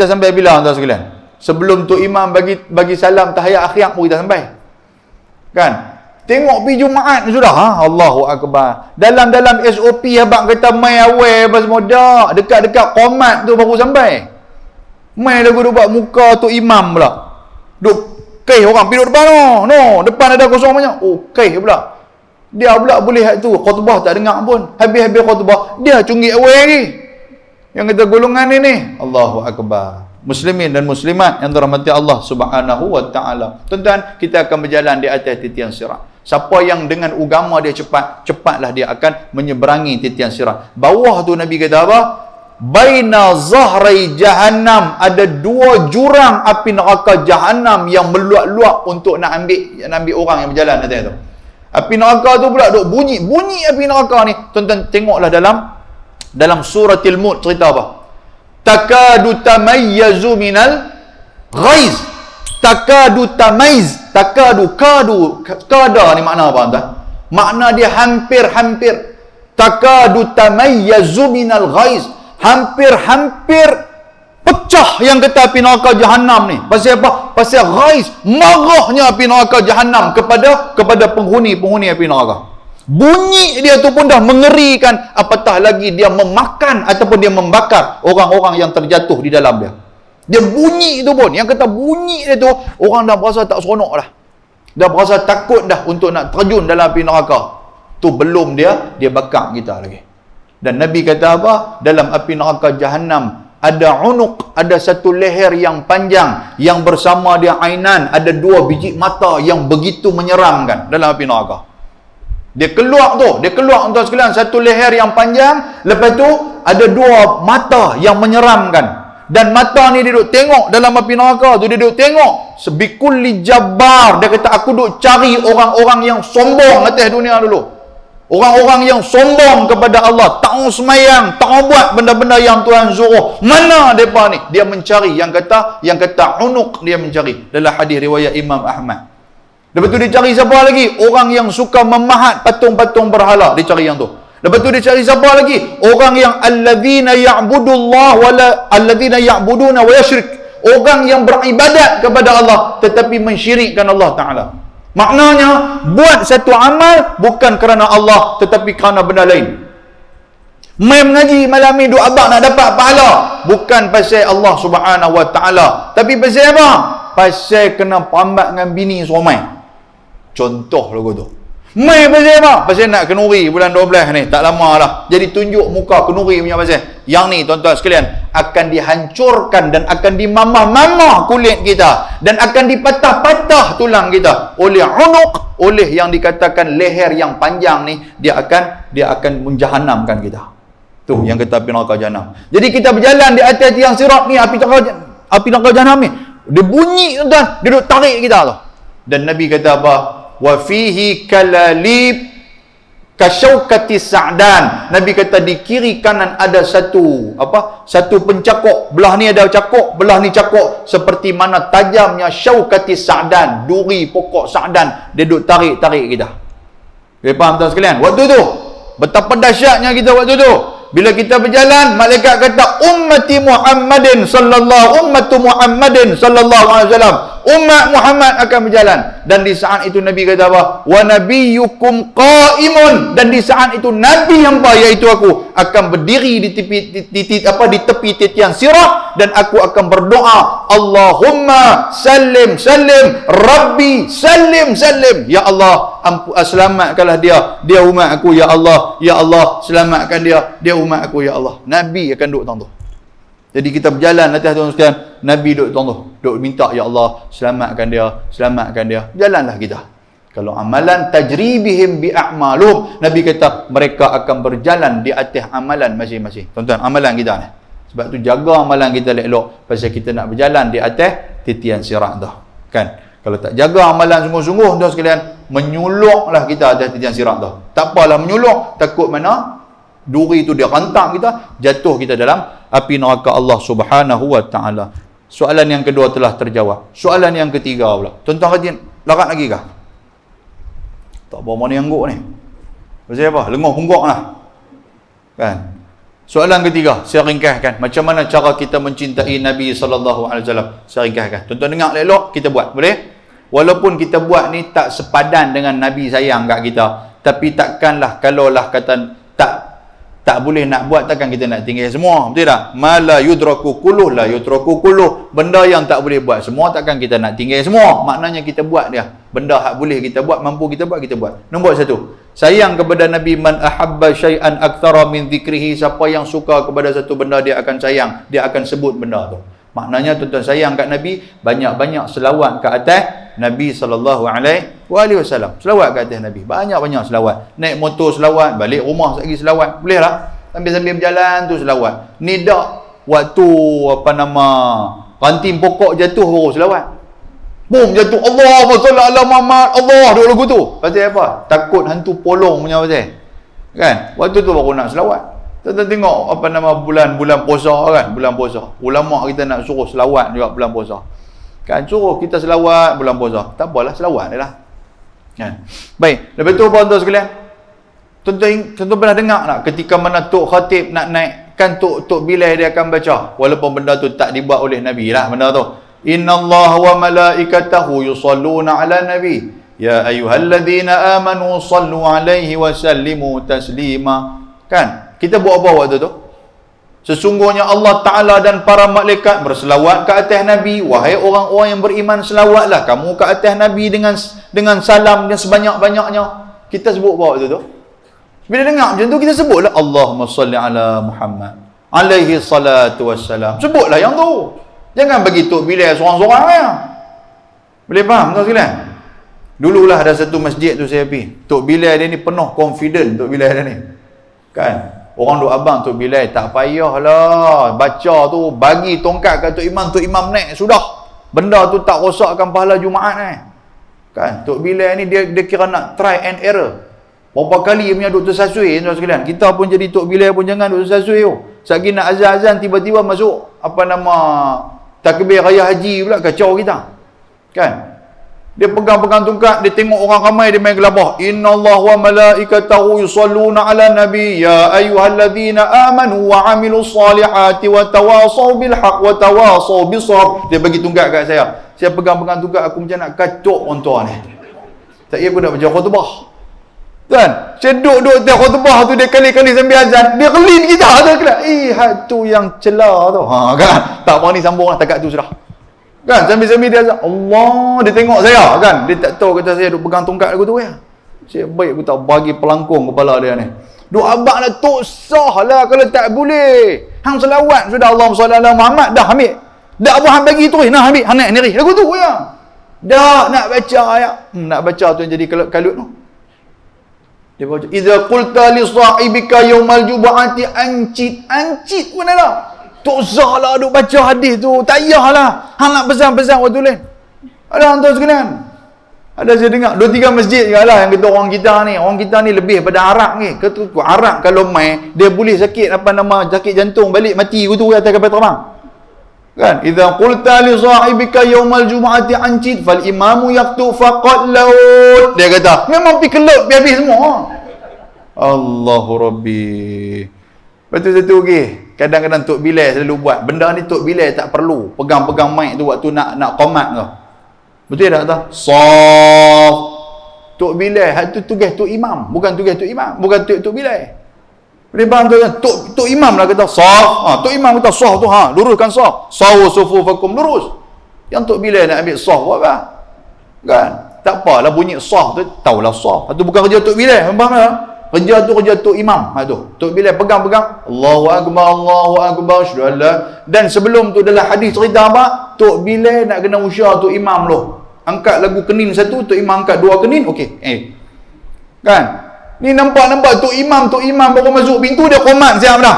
sampai bila tuan sekalian? Sebelum tu imam bagi salam tahiyat akhir pun kita sampai. Kan? Tengok pergi Jumaat sudah. Allahu akbar. Dalam SOP abang kata mai awal apa semua dah. Dekat-dekat qomat tu baru sampai. Mai lagu duk buat muka tu imam pula. Duk keh orang pergi duduk depan tu. No, depan ada kosong banyak. Oh, keh pula. Dia pula boleh tu khutbah tak dengar pun. Habis-habis khutbah dia cunggit awal lagi. Yang kata golongan ni. Allahu akbar. Muslimin dan muslimat yang dirahmati Allah Subhanahu wa taala. Tuan-tuan, kita akan berjalan di atas titian sirat. Siapa yang dengan agama dia cepatlah dia akan menyeberangi titian sirat. Bawah tu Nabi kata apa? Baina zahrai jahannam, ada dua jurang api neraka jahannam yang meluap-luap untuk nak ambil orang yang berjalan atas tu. Api neraka tu pula duk bunyi api neraka ni. Tuan-tuan tengoklah dalam suratil Mulk cerita apa? Takadu tamayyazu minal ghaiz. Takadu tamayyiz. Kada ni makna apa tuan? Makna dia hampir. Takadu tamayyazu minal ghaiz. Hampir pecah yang kata api neraka jahannam ni. Pasal apa? Pasal ghaiz, marahnya api neraka jahannam kepada penghuni api neraka. Bunyi dia tu pun dah mengerikan, apatah lagi dia memakan ataupun dia membakar orang-orang yang terjatuh di dalam dia. Dia bunyi tu pun, yang kata bunyi dia tu, orang dah berasa tak seronok dah. Dah berasa takut dah untuk nak terjun dalam api neraka. Tu belum dia bakar kita lagi. Dan Nabi kata apa? Dalam api neraka jahannam ada unuq, ada satu leher yang panjang, yang bersama dia ainan, ada dua biji mata yang begitu menyeramkan dalam api neraka. Dia keluar untuk sekalian satu leher yang panjang, lepas tu ada dua mata yang menyeramkan. Dan mata ni dia duduk tengok dalam api neraka tu, dia duduk tengok sebikulli jabbar. Dia kata aku duduk cari orang-orang yang sombong atas dunia dulu. Orang-orang yang sombong kepada Allah, tak mau semayang, tak mau buat benda-benda yang Tuhan suruh. Mana mereka ni? Dia mencari yang kata unuq, dia mencari. Dalam hadis riwayat Imam Ahmad. Lepas tu dia cari siapa lagi? Orang yang suka memahat patung-patung berhala, dia cari yang tu. Lepas tu dia cari siapa lagi? Orang yang alladzina ya'budullah alladzina ya'buduna wa yasyrik. Orang yang beribadat kepada Allah tetapi mensyirikkan Allah Taala. Maknanya buat satu amal bukan kerana Allah tetapi kerana benda lain. Mai mengaji malam ni duk abang nak dapat pahala. Bukan pasal Allah Subhanahu Wa Taala, tapi pasal apa? Pasal kena pambat dengan bini suami. Contoh lagu tu. Mai pasal apa? Pasal nak kenuri bulan 12 ni. Tak lama lah. Jadi tunjuk muka kenuri punya pasal. Yang ni tuan-tuan sekalian, akan dihancurkan dan akan dimamah-mamah kulit kita. Dan akan dipatah-patah tulang kita. Oleh unuq, oleh yang dikatakan leher yang panjang ni, dia akan menjahanamkan kita. Tu yang kata api neraka jahanam. Jadi kita berjalan di atas tiang sirat ni, api neraka jahanam ni, dia bunyi tuan, dia duk tarik kita tu. Dan Nabi kata apa? Wa fihi kalalib kasyaukati sa'dan. Nabi kata di kiri kanan ada satu pencakok. Belah ni ada cakok, belah ni cakok, seperti mana tajamnya syaukati sa'dan, duri pokok sa'dan. Dia duk tarik-tarik kita. Dia faham tuan sekalian? Waktu tu betapa dahsyatnya kita waktu tu. Bila kita berjalan, malaikat kata ummatu Muhammadin sallallahu alaihi wasallam. Umat Muhammad akan berjalan. Dan di saat itu Nabi kata apa? Wa nabiyyukum qa'imun. Dan di saat itu Nabi hamba, iaitu aku, akan berdiri di tepi titian sirat, dan aku akan berdoa, Allahumma sallim sallim, Rabbi sallim sallim. Ya Allah, selamatkanlah dia umat aku, ya Allah. Ya Allah, selamatkan dia umat aku, ya Allah. Nabi akan duduk tang tu. Jadi kita berjalan atas tuan sekalian, Nabi duduk tang tu, duduk minta, ya Allah, selamatkan dia. Jalanlah kita. Kalau amalan tajribihim bi'a'malum, Nabi kata mereka akan berjalan di atas amalan masing-masing. Tuan-tuan, amalan kita ni. Sebab tu jaga amalan kita elok, pasal kita nak berjalan di atas titian sirat tu. Kan? Kalau tak jaga amalan sungguh-sungguh tuan sekalian, menyuluklah kita atas titian sirat tu. Tak apalah menyuluk, takut mana duri tu dia rantak kita, jatuh kita dalam api neraka Allah Subhanahu Wa Taala. Soalan yang kedua telah terjawab. Soalan yang ketiga pula. Tuan-tuan kajian larat lagi kah? Tak apa mana yang angguk ni. Pasal apa? Lenguh pungguk lah. Kan? Soalan ketiga, saya ringkaskan. Macam mana cara kita mencintai Nabi sallallahu alaihi wasallam? Saya ringkaskan. Tuan-tuan dengar elok, kita buat. Boleh? Walaupun kita buat ni tak sepadan dengan Nabi sayang kat kita, tapi takkanlah kalaulah kata tak boleh nak buat, takkan kita nak tinggal semua, betul tak? Mala yudraku kulluh la yudraku kulluh. Benda yang tak boleh buat semua, takkan kita nak tinggal semua. Maknanya kita buat dia. Benda hak boleh kita buat, mampu kita buat, kita buat. Nombor satu, sayang kepada Nabi. Man ahabba syai'an aktsara min dzikrihi. Siapa yang suka kepada satu benda, dia akan sayang, dia akan sebut benda tu. Maknanya tuan-tuan sayang kat Nabi, banyak-banyak selawat ke atas Nabi sallallahu alaihi wasallam. Selawat ke atas Nabi, banyak-banyak selawat. Naik motor selawat, balik rumah lagi selawat. Boleh lah. Sambil-sambil berjalan tu selawat. Ni dak waktu ranting pokok jatuh baru selawat. Boom, jatuh, Allahumma salli ala Muhammad, Allah, duk lagu tu. Pasal apa? Takut hantu polong punya pasal. Kan? Waktu tu baru nak selawat. Kita tengok bulan puasa kan, bulan puasa. Ulama kita nak suruh selawat juga bulan puasa. Kan suruh kita selawat bulan puasa. Tak apalah, selawat dia lah. Kan. Baik, lepas tu tuan-tuan sekalian. Tuan-tuan pernah dengar tak ketika mana Tok Khatib nak naik, kan Tok Bilal dia akan baca, walaupun benda tu tak dibuat oleh Nabi lah benda tu. Innallaha wa malaikatahu yusalluna ala nabi. Ya ayyuhalladzina amanu sallu alaihi wa sallimu taslima. Kan? Kita buat apa waktu tu? Sesungguhnya Allah Ta'ala dan para malaikat berselawat ke atas Nabi. Wahai orang-orang yang beriman, selawatlah kamu ke atas Nabi dengan salam dan sebanyak-banyaknya. Kita sebut apa waktu tu? Bila dengar macam tu, kita sebutlah Allahumma salli ala Muhammad alaihi salatu wassalam. Sebutlah yang tu. Jangan bagi Tok Bilal seorang-seorang ya. Boleh faham tuan sekalian? Dululah ada satu masjid tu saya pergi. Tok Bilal dia ni penuh confident, Tok Bilal dia ni. Kan? Orang duk abang Tok Bilal, tak payahlah baca tu, bagi tongkat kat Tok Imam naik sudah. Benda tu tak rosakkan pahala Jumaat ni. Kan? Tok Bilal ni dia kira nak try and error. Berapa kali dia punya duk tersasui tuan sekalian. Kita pun jadi Tok Bilal pun jangan duk tersasui tu. Satgi nak azan-azan tiba-tiba masuk takbir raya haji pula, kacau kita. Kan? Dia pegang-pegang tongkat, dia tengok orang ramai, dia main gelabah. Innallaha wa malaikatahu yusalluna ala nabi ya ayyuhalladzina amanu wa amilus solihati wa tawasaw bil haqq wa tawasaw bis sabr. Dia bagi tongkat kat saya. Saya pegang-pegang tongkat, aku macam nak kacau orang tua ni. Tak ya aku nak baca khutbah. Kan? Ceduk-duk atas khutbah tu dia kali-kali sambil azan, dia kelin kita tu kena. Tu yang celah tu. Kan? Tak berani sambung lah, takat tu sudah. Kan? Sambil-sambil dia azan, Allah, dia tengok saya kan. Dia tak tahu kata saya duk pegang tongkat aku tu ya. Saya baik aku tak bagi pelangkung kepala dia ni. Duk abang lah, tok sah lah kalau tak boleh. Hang selawat sudah, Allahumma salli ala Muhammad, dah ambil. Dah apa hang bagi tu, nah ambil, hang naik niri. Lagu tu ya. Dah nak baca ayat. Nak baca tu yang jadi kalut tu. Dia baca, idza qulta li sahibika yaumal jumu'ati ancit pun ada. Tok sah lah duk baca hadis tu, tak payahlah. Hang nak pesan-pesan waktu lain. Ada hang tahu sekalian. Ada saya dengar 2-3 masjid lah yang kata orang kita ni lebih pada Arab ni. Kata Arab kalau mai dia boleh sakit sakit jantung balik mati gitu atas kapal terbang. Kan? Idza qulta li sahibika yaumal jumu'ati ancit fal imamu yaqtu faqad laut. Dia kata, memang pergi kelut habis semua. Allahu Rabbi. Betul satu lagi. Kadang-kadang Tok Bilal selalu buat. Benda ni Tok Bilal tak perlu. Pegang-pegang mic tu waktu nak qomat tu. Betul tak tak? Saf. Tok Bilal, hak tu tugas Tok Imam, bukan tugas Tok Imam, bukan Tok Bilal. Boleh faham tu kan? Tok Imam lah kata saf. Tok Imam kata saf tu, luruskan saf. Sawu sufufakum, lurus. Yang Tok Bilal nak ambil saf buat apa? Kan? Tak apalah bunyi saf tu, tahulah saf. Itu bukan kerja Tok Bilal, faham tak? Kerja tu kerja Tok Imam. Tok Bilal pegang-pegang Allahu Akbar, syahadu an la. Dan sebelum tu dalam hadis cerita apa? Tok Bilal nak kena usyar Tok Imam loh. Angkat lagu kenin satu, Tok Imam angkat 2 kenin, okey. Kan? Ni nampak Tok Imam baru masuk pintu dia qomat siap dah.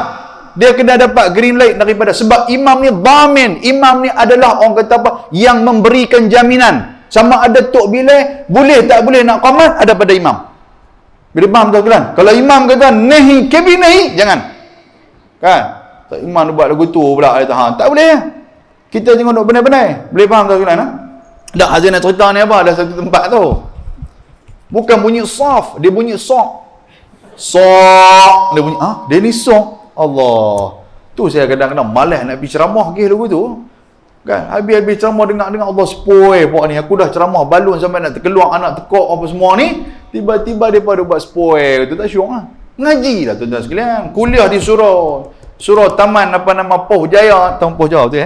Dia kena dapat green light daripada, sebab imam ni dhamin. Imam ni adalah orang kata apa? Yang memberikan jaminan. Sama ada Tok Bilal boleh tak boleh nak qomat ada pada imam. Bila faham tak kan? Kalau imam kata nahi kabin nahi, jangan. Kan? Tak imam dia buat lagu tu pula kata tak boleh. Kita tengok duk benar-benar. Boleh faham tak kan? Tak, Azan nak cerita ni apa? Ada satu tempat tu. Bukan bunyi saf, dia bunyi sok. Sok. Dia bunyi, dia ni sok. Allah. Tu saya kadang-kadang malas nak pergi ceramah ke lagu tu. Kan? Habis-habis ceramah dengar Allah sepoi pok ni. Aku dah ceramah balun sampai nak terkeluar anak tekok apa semua ni. Tiba-tiba depa buat sepoi. Tu tak syok lah. Ngaji lah tuan-tuan sekalian. Kuliah di surau taman Poh Jaya, taman Poh Jaya tu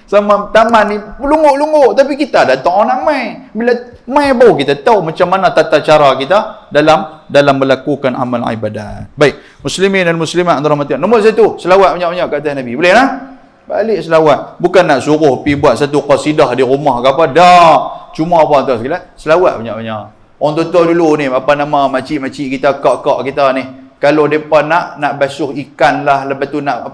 sama taman ni lungguk-lungguk, tapi kita dah tahu nak mai. Bila mai baru kita tahu macam mana tata cara kita dalam melakukan amal ibadat. Baik, muslimin dan muslimat rahmati Allah. Nombor 1, selawat banyak-banyak kat atas Nabi. Boleh lah? Balik selawat. Bukan nak suruh pi buat satu qasidah di rumah ke apa. Dah. Cuma apa tuan sekalian? Selawat banyak-banyak. Orang tua dulu ni, makcik-makcik kita, kak-kak kita ni. Kalau depa nak basuh ikan lah, lepas tu nak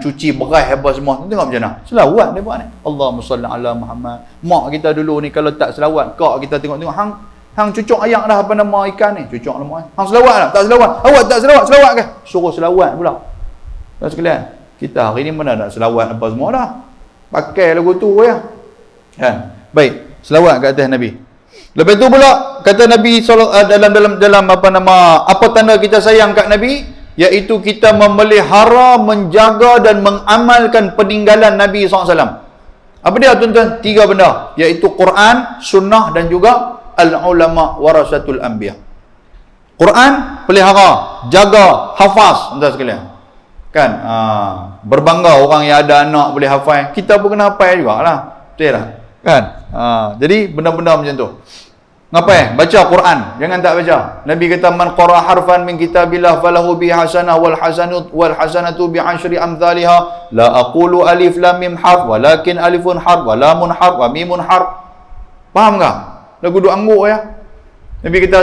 cuci beras apa semua, tengok macam mana selawat depa ni. Allahumma salli ala Muhammad. Mak kita dulu ni kalau tak selawat, kak kita tengok hang cucuk ayak dah ikan ni, cucuk nama hang selawat lah, tak selawat. Awak tak selawat ke? Suruh selawat pula. Tuan sekalian, kita hari ni mana nak selawat apa semua dah. Pakai lagu tu ya. Kan? Baik, selawat kat atas Nabi. Lepas tu pula kata Nabi dalam apa tanda kita sayang kat Nabi, iaitu kita memelihara, menjaga dan mengamalkan peninggalan Nabi SAW. Apa dia tuan-tuan? 3 benda, iaitu Quran, sunnah dan juga al-ulama warasatul anbiya. Quran pelihara, jaga, hafaz tuan-tuan sekalian. Kan? Berbangga orang yang ada anak boleh hafal. Kita pun kena hafal jugalah. Betul tak? Kan? Jadi benda-benda macam tu. Ngapain? Baca Quran, jangan tak baca. Nabi kata man qara harfan min kitabillah falahu bi hasanah wal hasanatu bi asyri amsalha. La aqulu alif lam mim harf walakin alifun harf wa lamun harf wa mimun harf. Faham tak? Lagu duk angguk ya. Nabi kata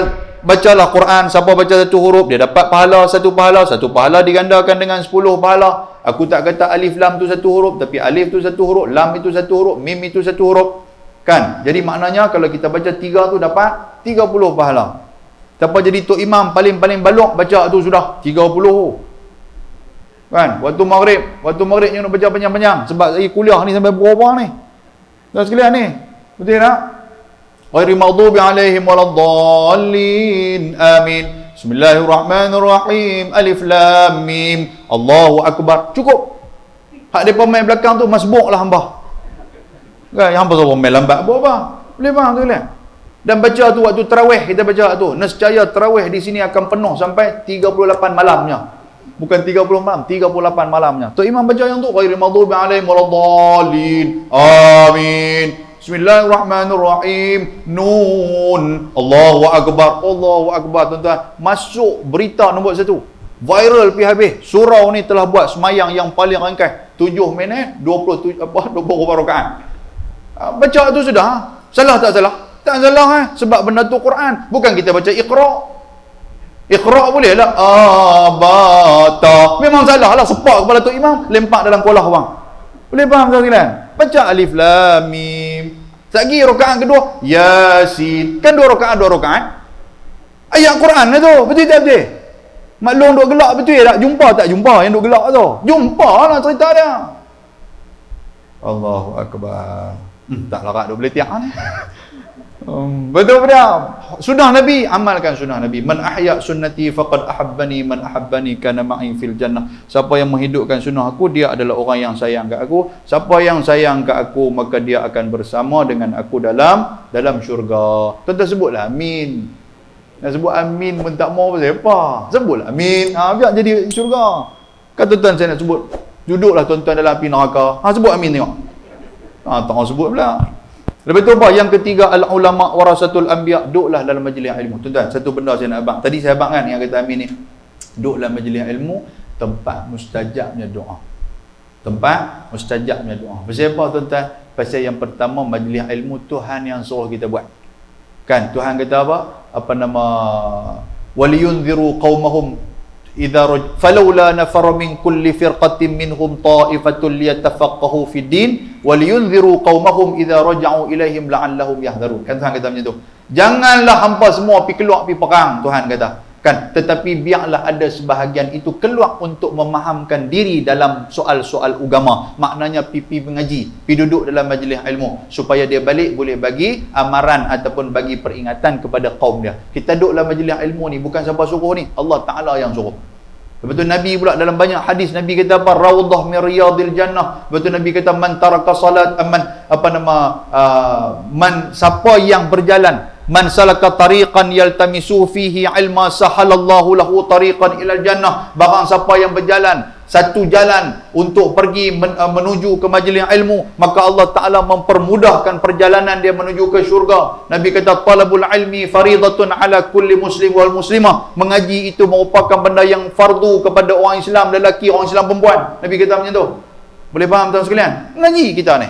bacalah Quran, siapa baca satu huruf dia dapat pahala satu pahala digandakan dengan 10 pahala. Aku tak kata alif lam tu satu huruf, tapi alif tu satu huruf, lam itu satu huruf, mim itu satu huruf. Kan? Jadi maknanya kalau kita baca 3 tu dapat 30 pahala. Siapa jadi tok imam paling balok baca tu sudah 30. Kan? Waktu maghrib yang nak baca panjang-panjang sebab lagi kuliah ni sampai berapa ni. Dan sekalian ni. Betul tak? Ghairil maghdubi alaihim waladdallin. Amin. Bismillahirrahmanirrahim. Alif lam mim. Allahu akbar. Cukup. Hak depa main belakang tu masbuklah hamba. Kan yang hamba main lambat buat apa? Boleh faham tu kan? Dan baca tu waktu tarawih kita baca tu. Nescaya tarawih di sini akan penuh sampai 38 malamnya. Bukan 30 malam, 38 malamnya. Tok Imam baca yang tu, ghairil maghdubi alaihim waladdallin. Amin. Bismillahirrahmanirrahim. Nun. Allahu akbar. Allahu akbar, tuan-tuan. Masuk berita nombor 1. Viral pergi habis. Surau ni telah buat semayang yang paling ringkas. 7 minit 27 rakaat. Baca tu sudah. Salah tak salah? Tak salah sebab benda tu Quran. Bukan kita baca Iqra. Iqra boleh lah. Abata. Memang salah lah. Sepak kepala Tok Imam, lempak dalam kolah orang. Boleh faham tak sekalian? Baca Alif Lam Mim. Lagi rakaat kedua Yasin. Kan 2 rakaat 2 rakaat. Ayat Quran lah tu. Betul tak betul? Maklum duk gelak betul tak? Jumpa tak jumpa yang duk gelak tu? Jumpa lah cerita dia. Allahu Akbar. Tak larat duk boleh tiap ni. Betul betul. Sunnah Nabi, amalkan sunnah Nabi. Man ahya sunnati faqad ahabbani, man ahabbani kana ma'i fil jannah. Siapa yang menghidupkan sunnah aku, dia adalah orang yang sayang kat aku. Siapa yang sayang kat aku, maka dia akan bersama dengan aku dalam syurga. Tuan-tuan sebutlah amin. Nak sebut amin pun tak mau pasal apa. Sebutlah amin. Biar jadi syurga. Kata tuan saya nak sebut, duduklah tuan-tuan dalam api neraka. Sebut amin tengok. Tak mau sebut pula. Lepas tu apa? Yang ketiga, al-ulama warasatul anbiya. Duduklah dalam majlis ilmu. Tuan-tuan, satu benda saya nak abang. Tadi saya abang kan yang kata amin ni. Duduk dalam majlis ilmu, tempat mustajabnya doa. Tempat mustajabnya doa. Pasal apa tuan-tuan? Pasal yang pertama, majlis ilmu Tuhan yang suruh kita buat. Kan Tuhan kata apa? Apa nama? Waliyunziru qaumahum idza falawla nafara min kulli firqatin minhum ta'ifatun liyatafaqahu fid din waliyunziru qaumahum idza raja'u ilaihim la'allahum yahdharun. Kan Tuhan kata macam tu. Janganlah hampa semua pergi keluar pergi perang, Tuhan kata. Kan, tetapi biarlah ada sebahagian itu keluar untuk memahamkan diri dalam soal-soal agama. Maknanya pipi mengaji, pi duduk dalam majlis ilmu supaya dia balik boleh bagi amaran ataupun bagi peringatan kepada kaum dia. Kita duduk dalam majlis ilmu ni bukan siapa suruh ni, Allah Taala yang suruh. Lepas tu Nabi pula dalam banyak hadis Nabi kata apa? Raudhah min riyadil jannah. Lepas tu Nabi kata man taraka salat man siapa yang berjalan, man salaka tariqan yaltamisu fihi ilma sahalallahu lahu tariqan ilal jannah. Barang siapa yang berjalan satu jalan untuk pergi menuju ke majlis ilmu, maka Allah Ta'ala mempermudahkan perjalanan dia menuju ke syurga. Nabi kata talabul ilmi faridatun ala kulli muslim wal muslimah. Mengaji itu merupakan benda yang fardu kepada orang Islam lelaki, orang Islam perempuan. Nabi kata macam tu. Boleh faham tuan sekalian? Mengaji kita ni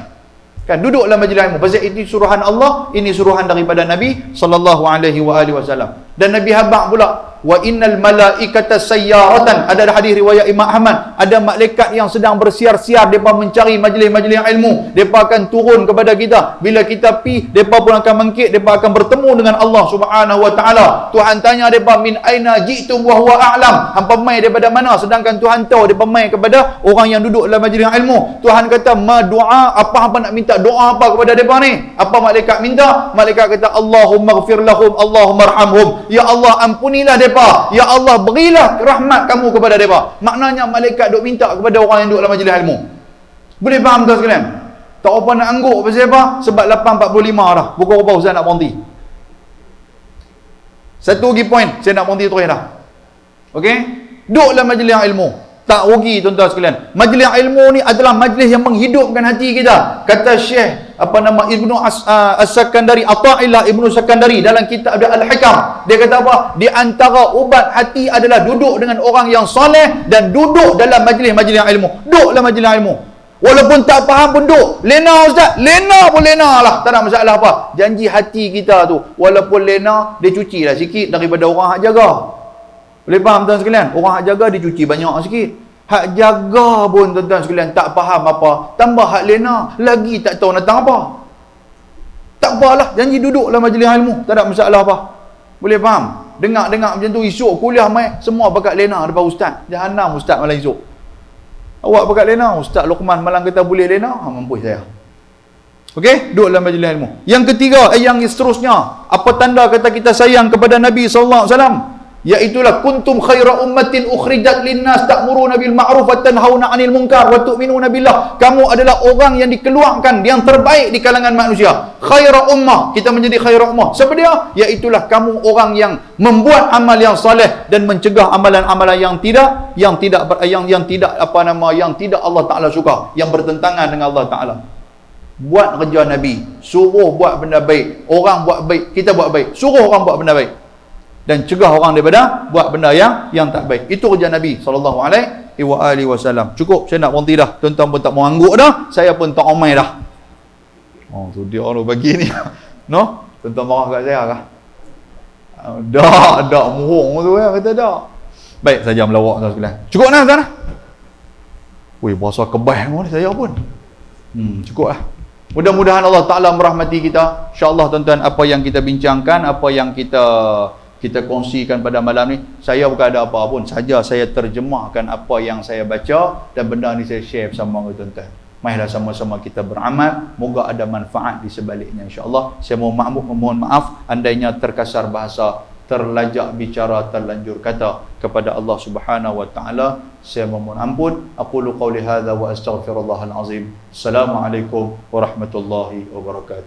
kan, duduk dalam majlis ilmu. Pasal ini suruhan Allah, ini suruhan daripada Nabi sallallahu alaihi wasallam. Dan Nabi habaq pula, wa innal malaikata sayyaratan. Ada hadis riwayat Imam Ahmad, ada malaikat yang sedang bersiar-siar, depa mencari majlis-majlis ilmu. Depa akan turun kepada kita. Bila kita pi, depa pun akan mangkit, depa akan bertemu dengan Allah Subhanahu wa taala. Tuhan tanya depa, min aina ji'tum wa huwa a'lam. Hampa mai daripada mana? Sedangkan Tuhan tahu depa mai kepada orang yang duduk dalam majlis ilmu. Tuhan kata, ma doa, apa nak minta doa apa kepada depa ni? Apa malaikat minta? Malaikat kata, Allahumma ighfir lahum, Allahumma arhamhum. Ya Allah, ampunilah depa. Ya Allah, berilah rahmat kamu kepada depa. Maknanya malaikat duk minta kepada orang yang duduk dalam majlis ilmu. Boleh faham tuan sekalian? Tak apa nak angguk pasal apa? Sebab 8.45 dah. Pukul berapa Ustaz nak berhenti? Satu lagi point saya nak berhenti terus dah. Okey? Duduk dalam majlis ilmu. Tak rugi tuan-tuan sekalian. Majlis ilmu ni adalah majlis yang menghidupkan hati kita. Kata Syekh Ibnu As-Sakandari, Ata'illah Ibnu Sakandari dalam kitab dia Al-Hikam. Dia kata apa? Di antara ubat hati adalah duduk dengan orang yang soleh dan duduk dalam majlis-majlis ilmu. Duduk dalam majlis ilmu. Walaupun tak faham pun duduk. Lena Ustaz, lena pun lena lah. Tak ada masalah apa. Janji hati kita tu, walaupun lena, dia cuci lah sikit daripada orang hak jaga. Boleh faham tuan sekalian? Orang hak jaga dia cuci banyak sikit. Hak jaga pun tuan-tuan sekalian tak faham apa, tambah hak lena lagi tak tahu nak datang apa. Tak apalah, janji duduk dalam majlis ilmu, tak ada masalah apa. Boleh faham? Dengar-dengar macam tu, esok kuliah mai semua pakat lena depan ustaz. Jahanam ustaz malam esok. Awak pakat lena, Ustaz Luqman malam kata boleh lena, mampus saya. Okey, duduk dalam majlis ilmu. Yang ketiga, yang seterusnya, apa tanda kata kita sayang kepada Nabi sallallahu alaihi wasallam? Iaitulah kuntum khaira ummatin ukhrijat linnas ta'muruna bil ma'ruf wa tanhauna 'anil munkar wa tu'minuna billah. Kamu adalah orang yang dikeluarkan, yang terbaik di kalangan manusia. Khaira ummah, kita menjadi khaira ummah. Siapa dia? Iaitulah kamu orang yang membuat amal yang soleh dan mencegah amalan-amalan yang tidak Allah Taala suka, yang bertentangan dengan Allah Taala. Buat kerja Nabi, suruh buat benda baik, orang buat baik, kita buat baik, suruh orang buat benda baik dan cegah orang daripada buat benda yang tak baik. Itu kerja Nabi SAW. Cukup, saya nak berhenti dah. Tuan-tuan pun tak mau angguk dah, saya pun tak omai dah. Oh, tu dia orang bagi ni. No? Tuan-tuan marah kat saya kah? Dak murung tu ya, kata dak. Baik, saja melawak tuan sekalian. Cukup dah tuan. Weh, bahasa kebah ni saya pun. Cukup lah. Mudah-mudahan Allah Ta'ala merahmati kita. InsyaAllah tuan-tuan, apa yang kita bincangkan, apa yang kita kongsikan pada malam ni, saya bukan ada apa pun, saja saya terjemahkan apa yang saya baca dan benda ni saya share bersama dengan tuan-tuan. Marilah sama-sama kita beramal, moga ada manfaat di sebaliknya insya-Allah. Saya mohon maaf andainya terkasar bahasa, terlajak bicara, terlanjur kata kepada Allah Subhanahu wa taala. Saya memohon ampun. Aqulu qauli hadza wa astaghfirullahal azim. Assalamualaikum warahmatullahi wabarakatuh.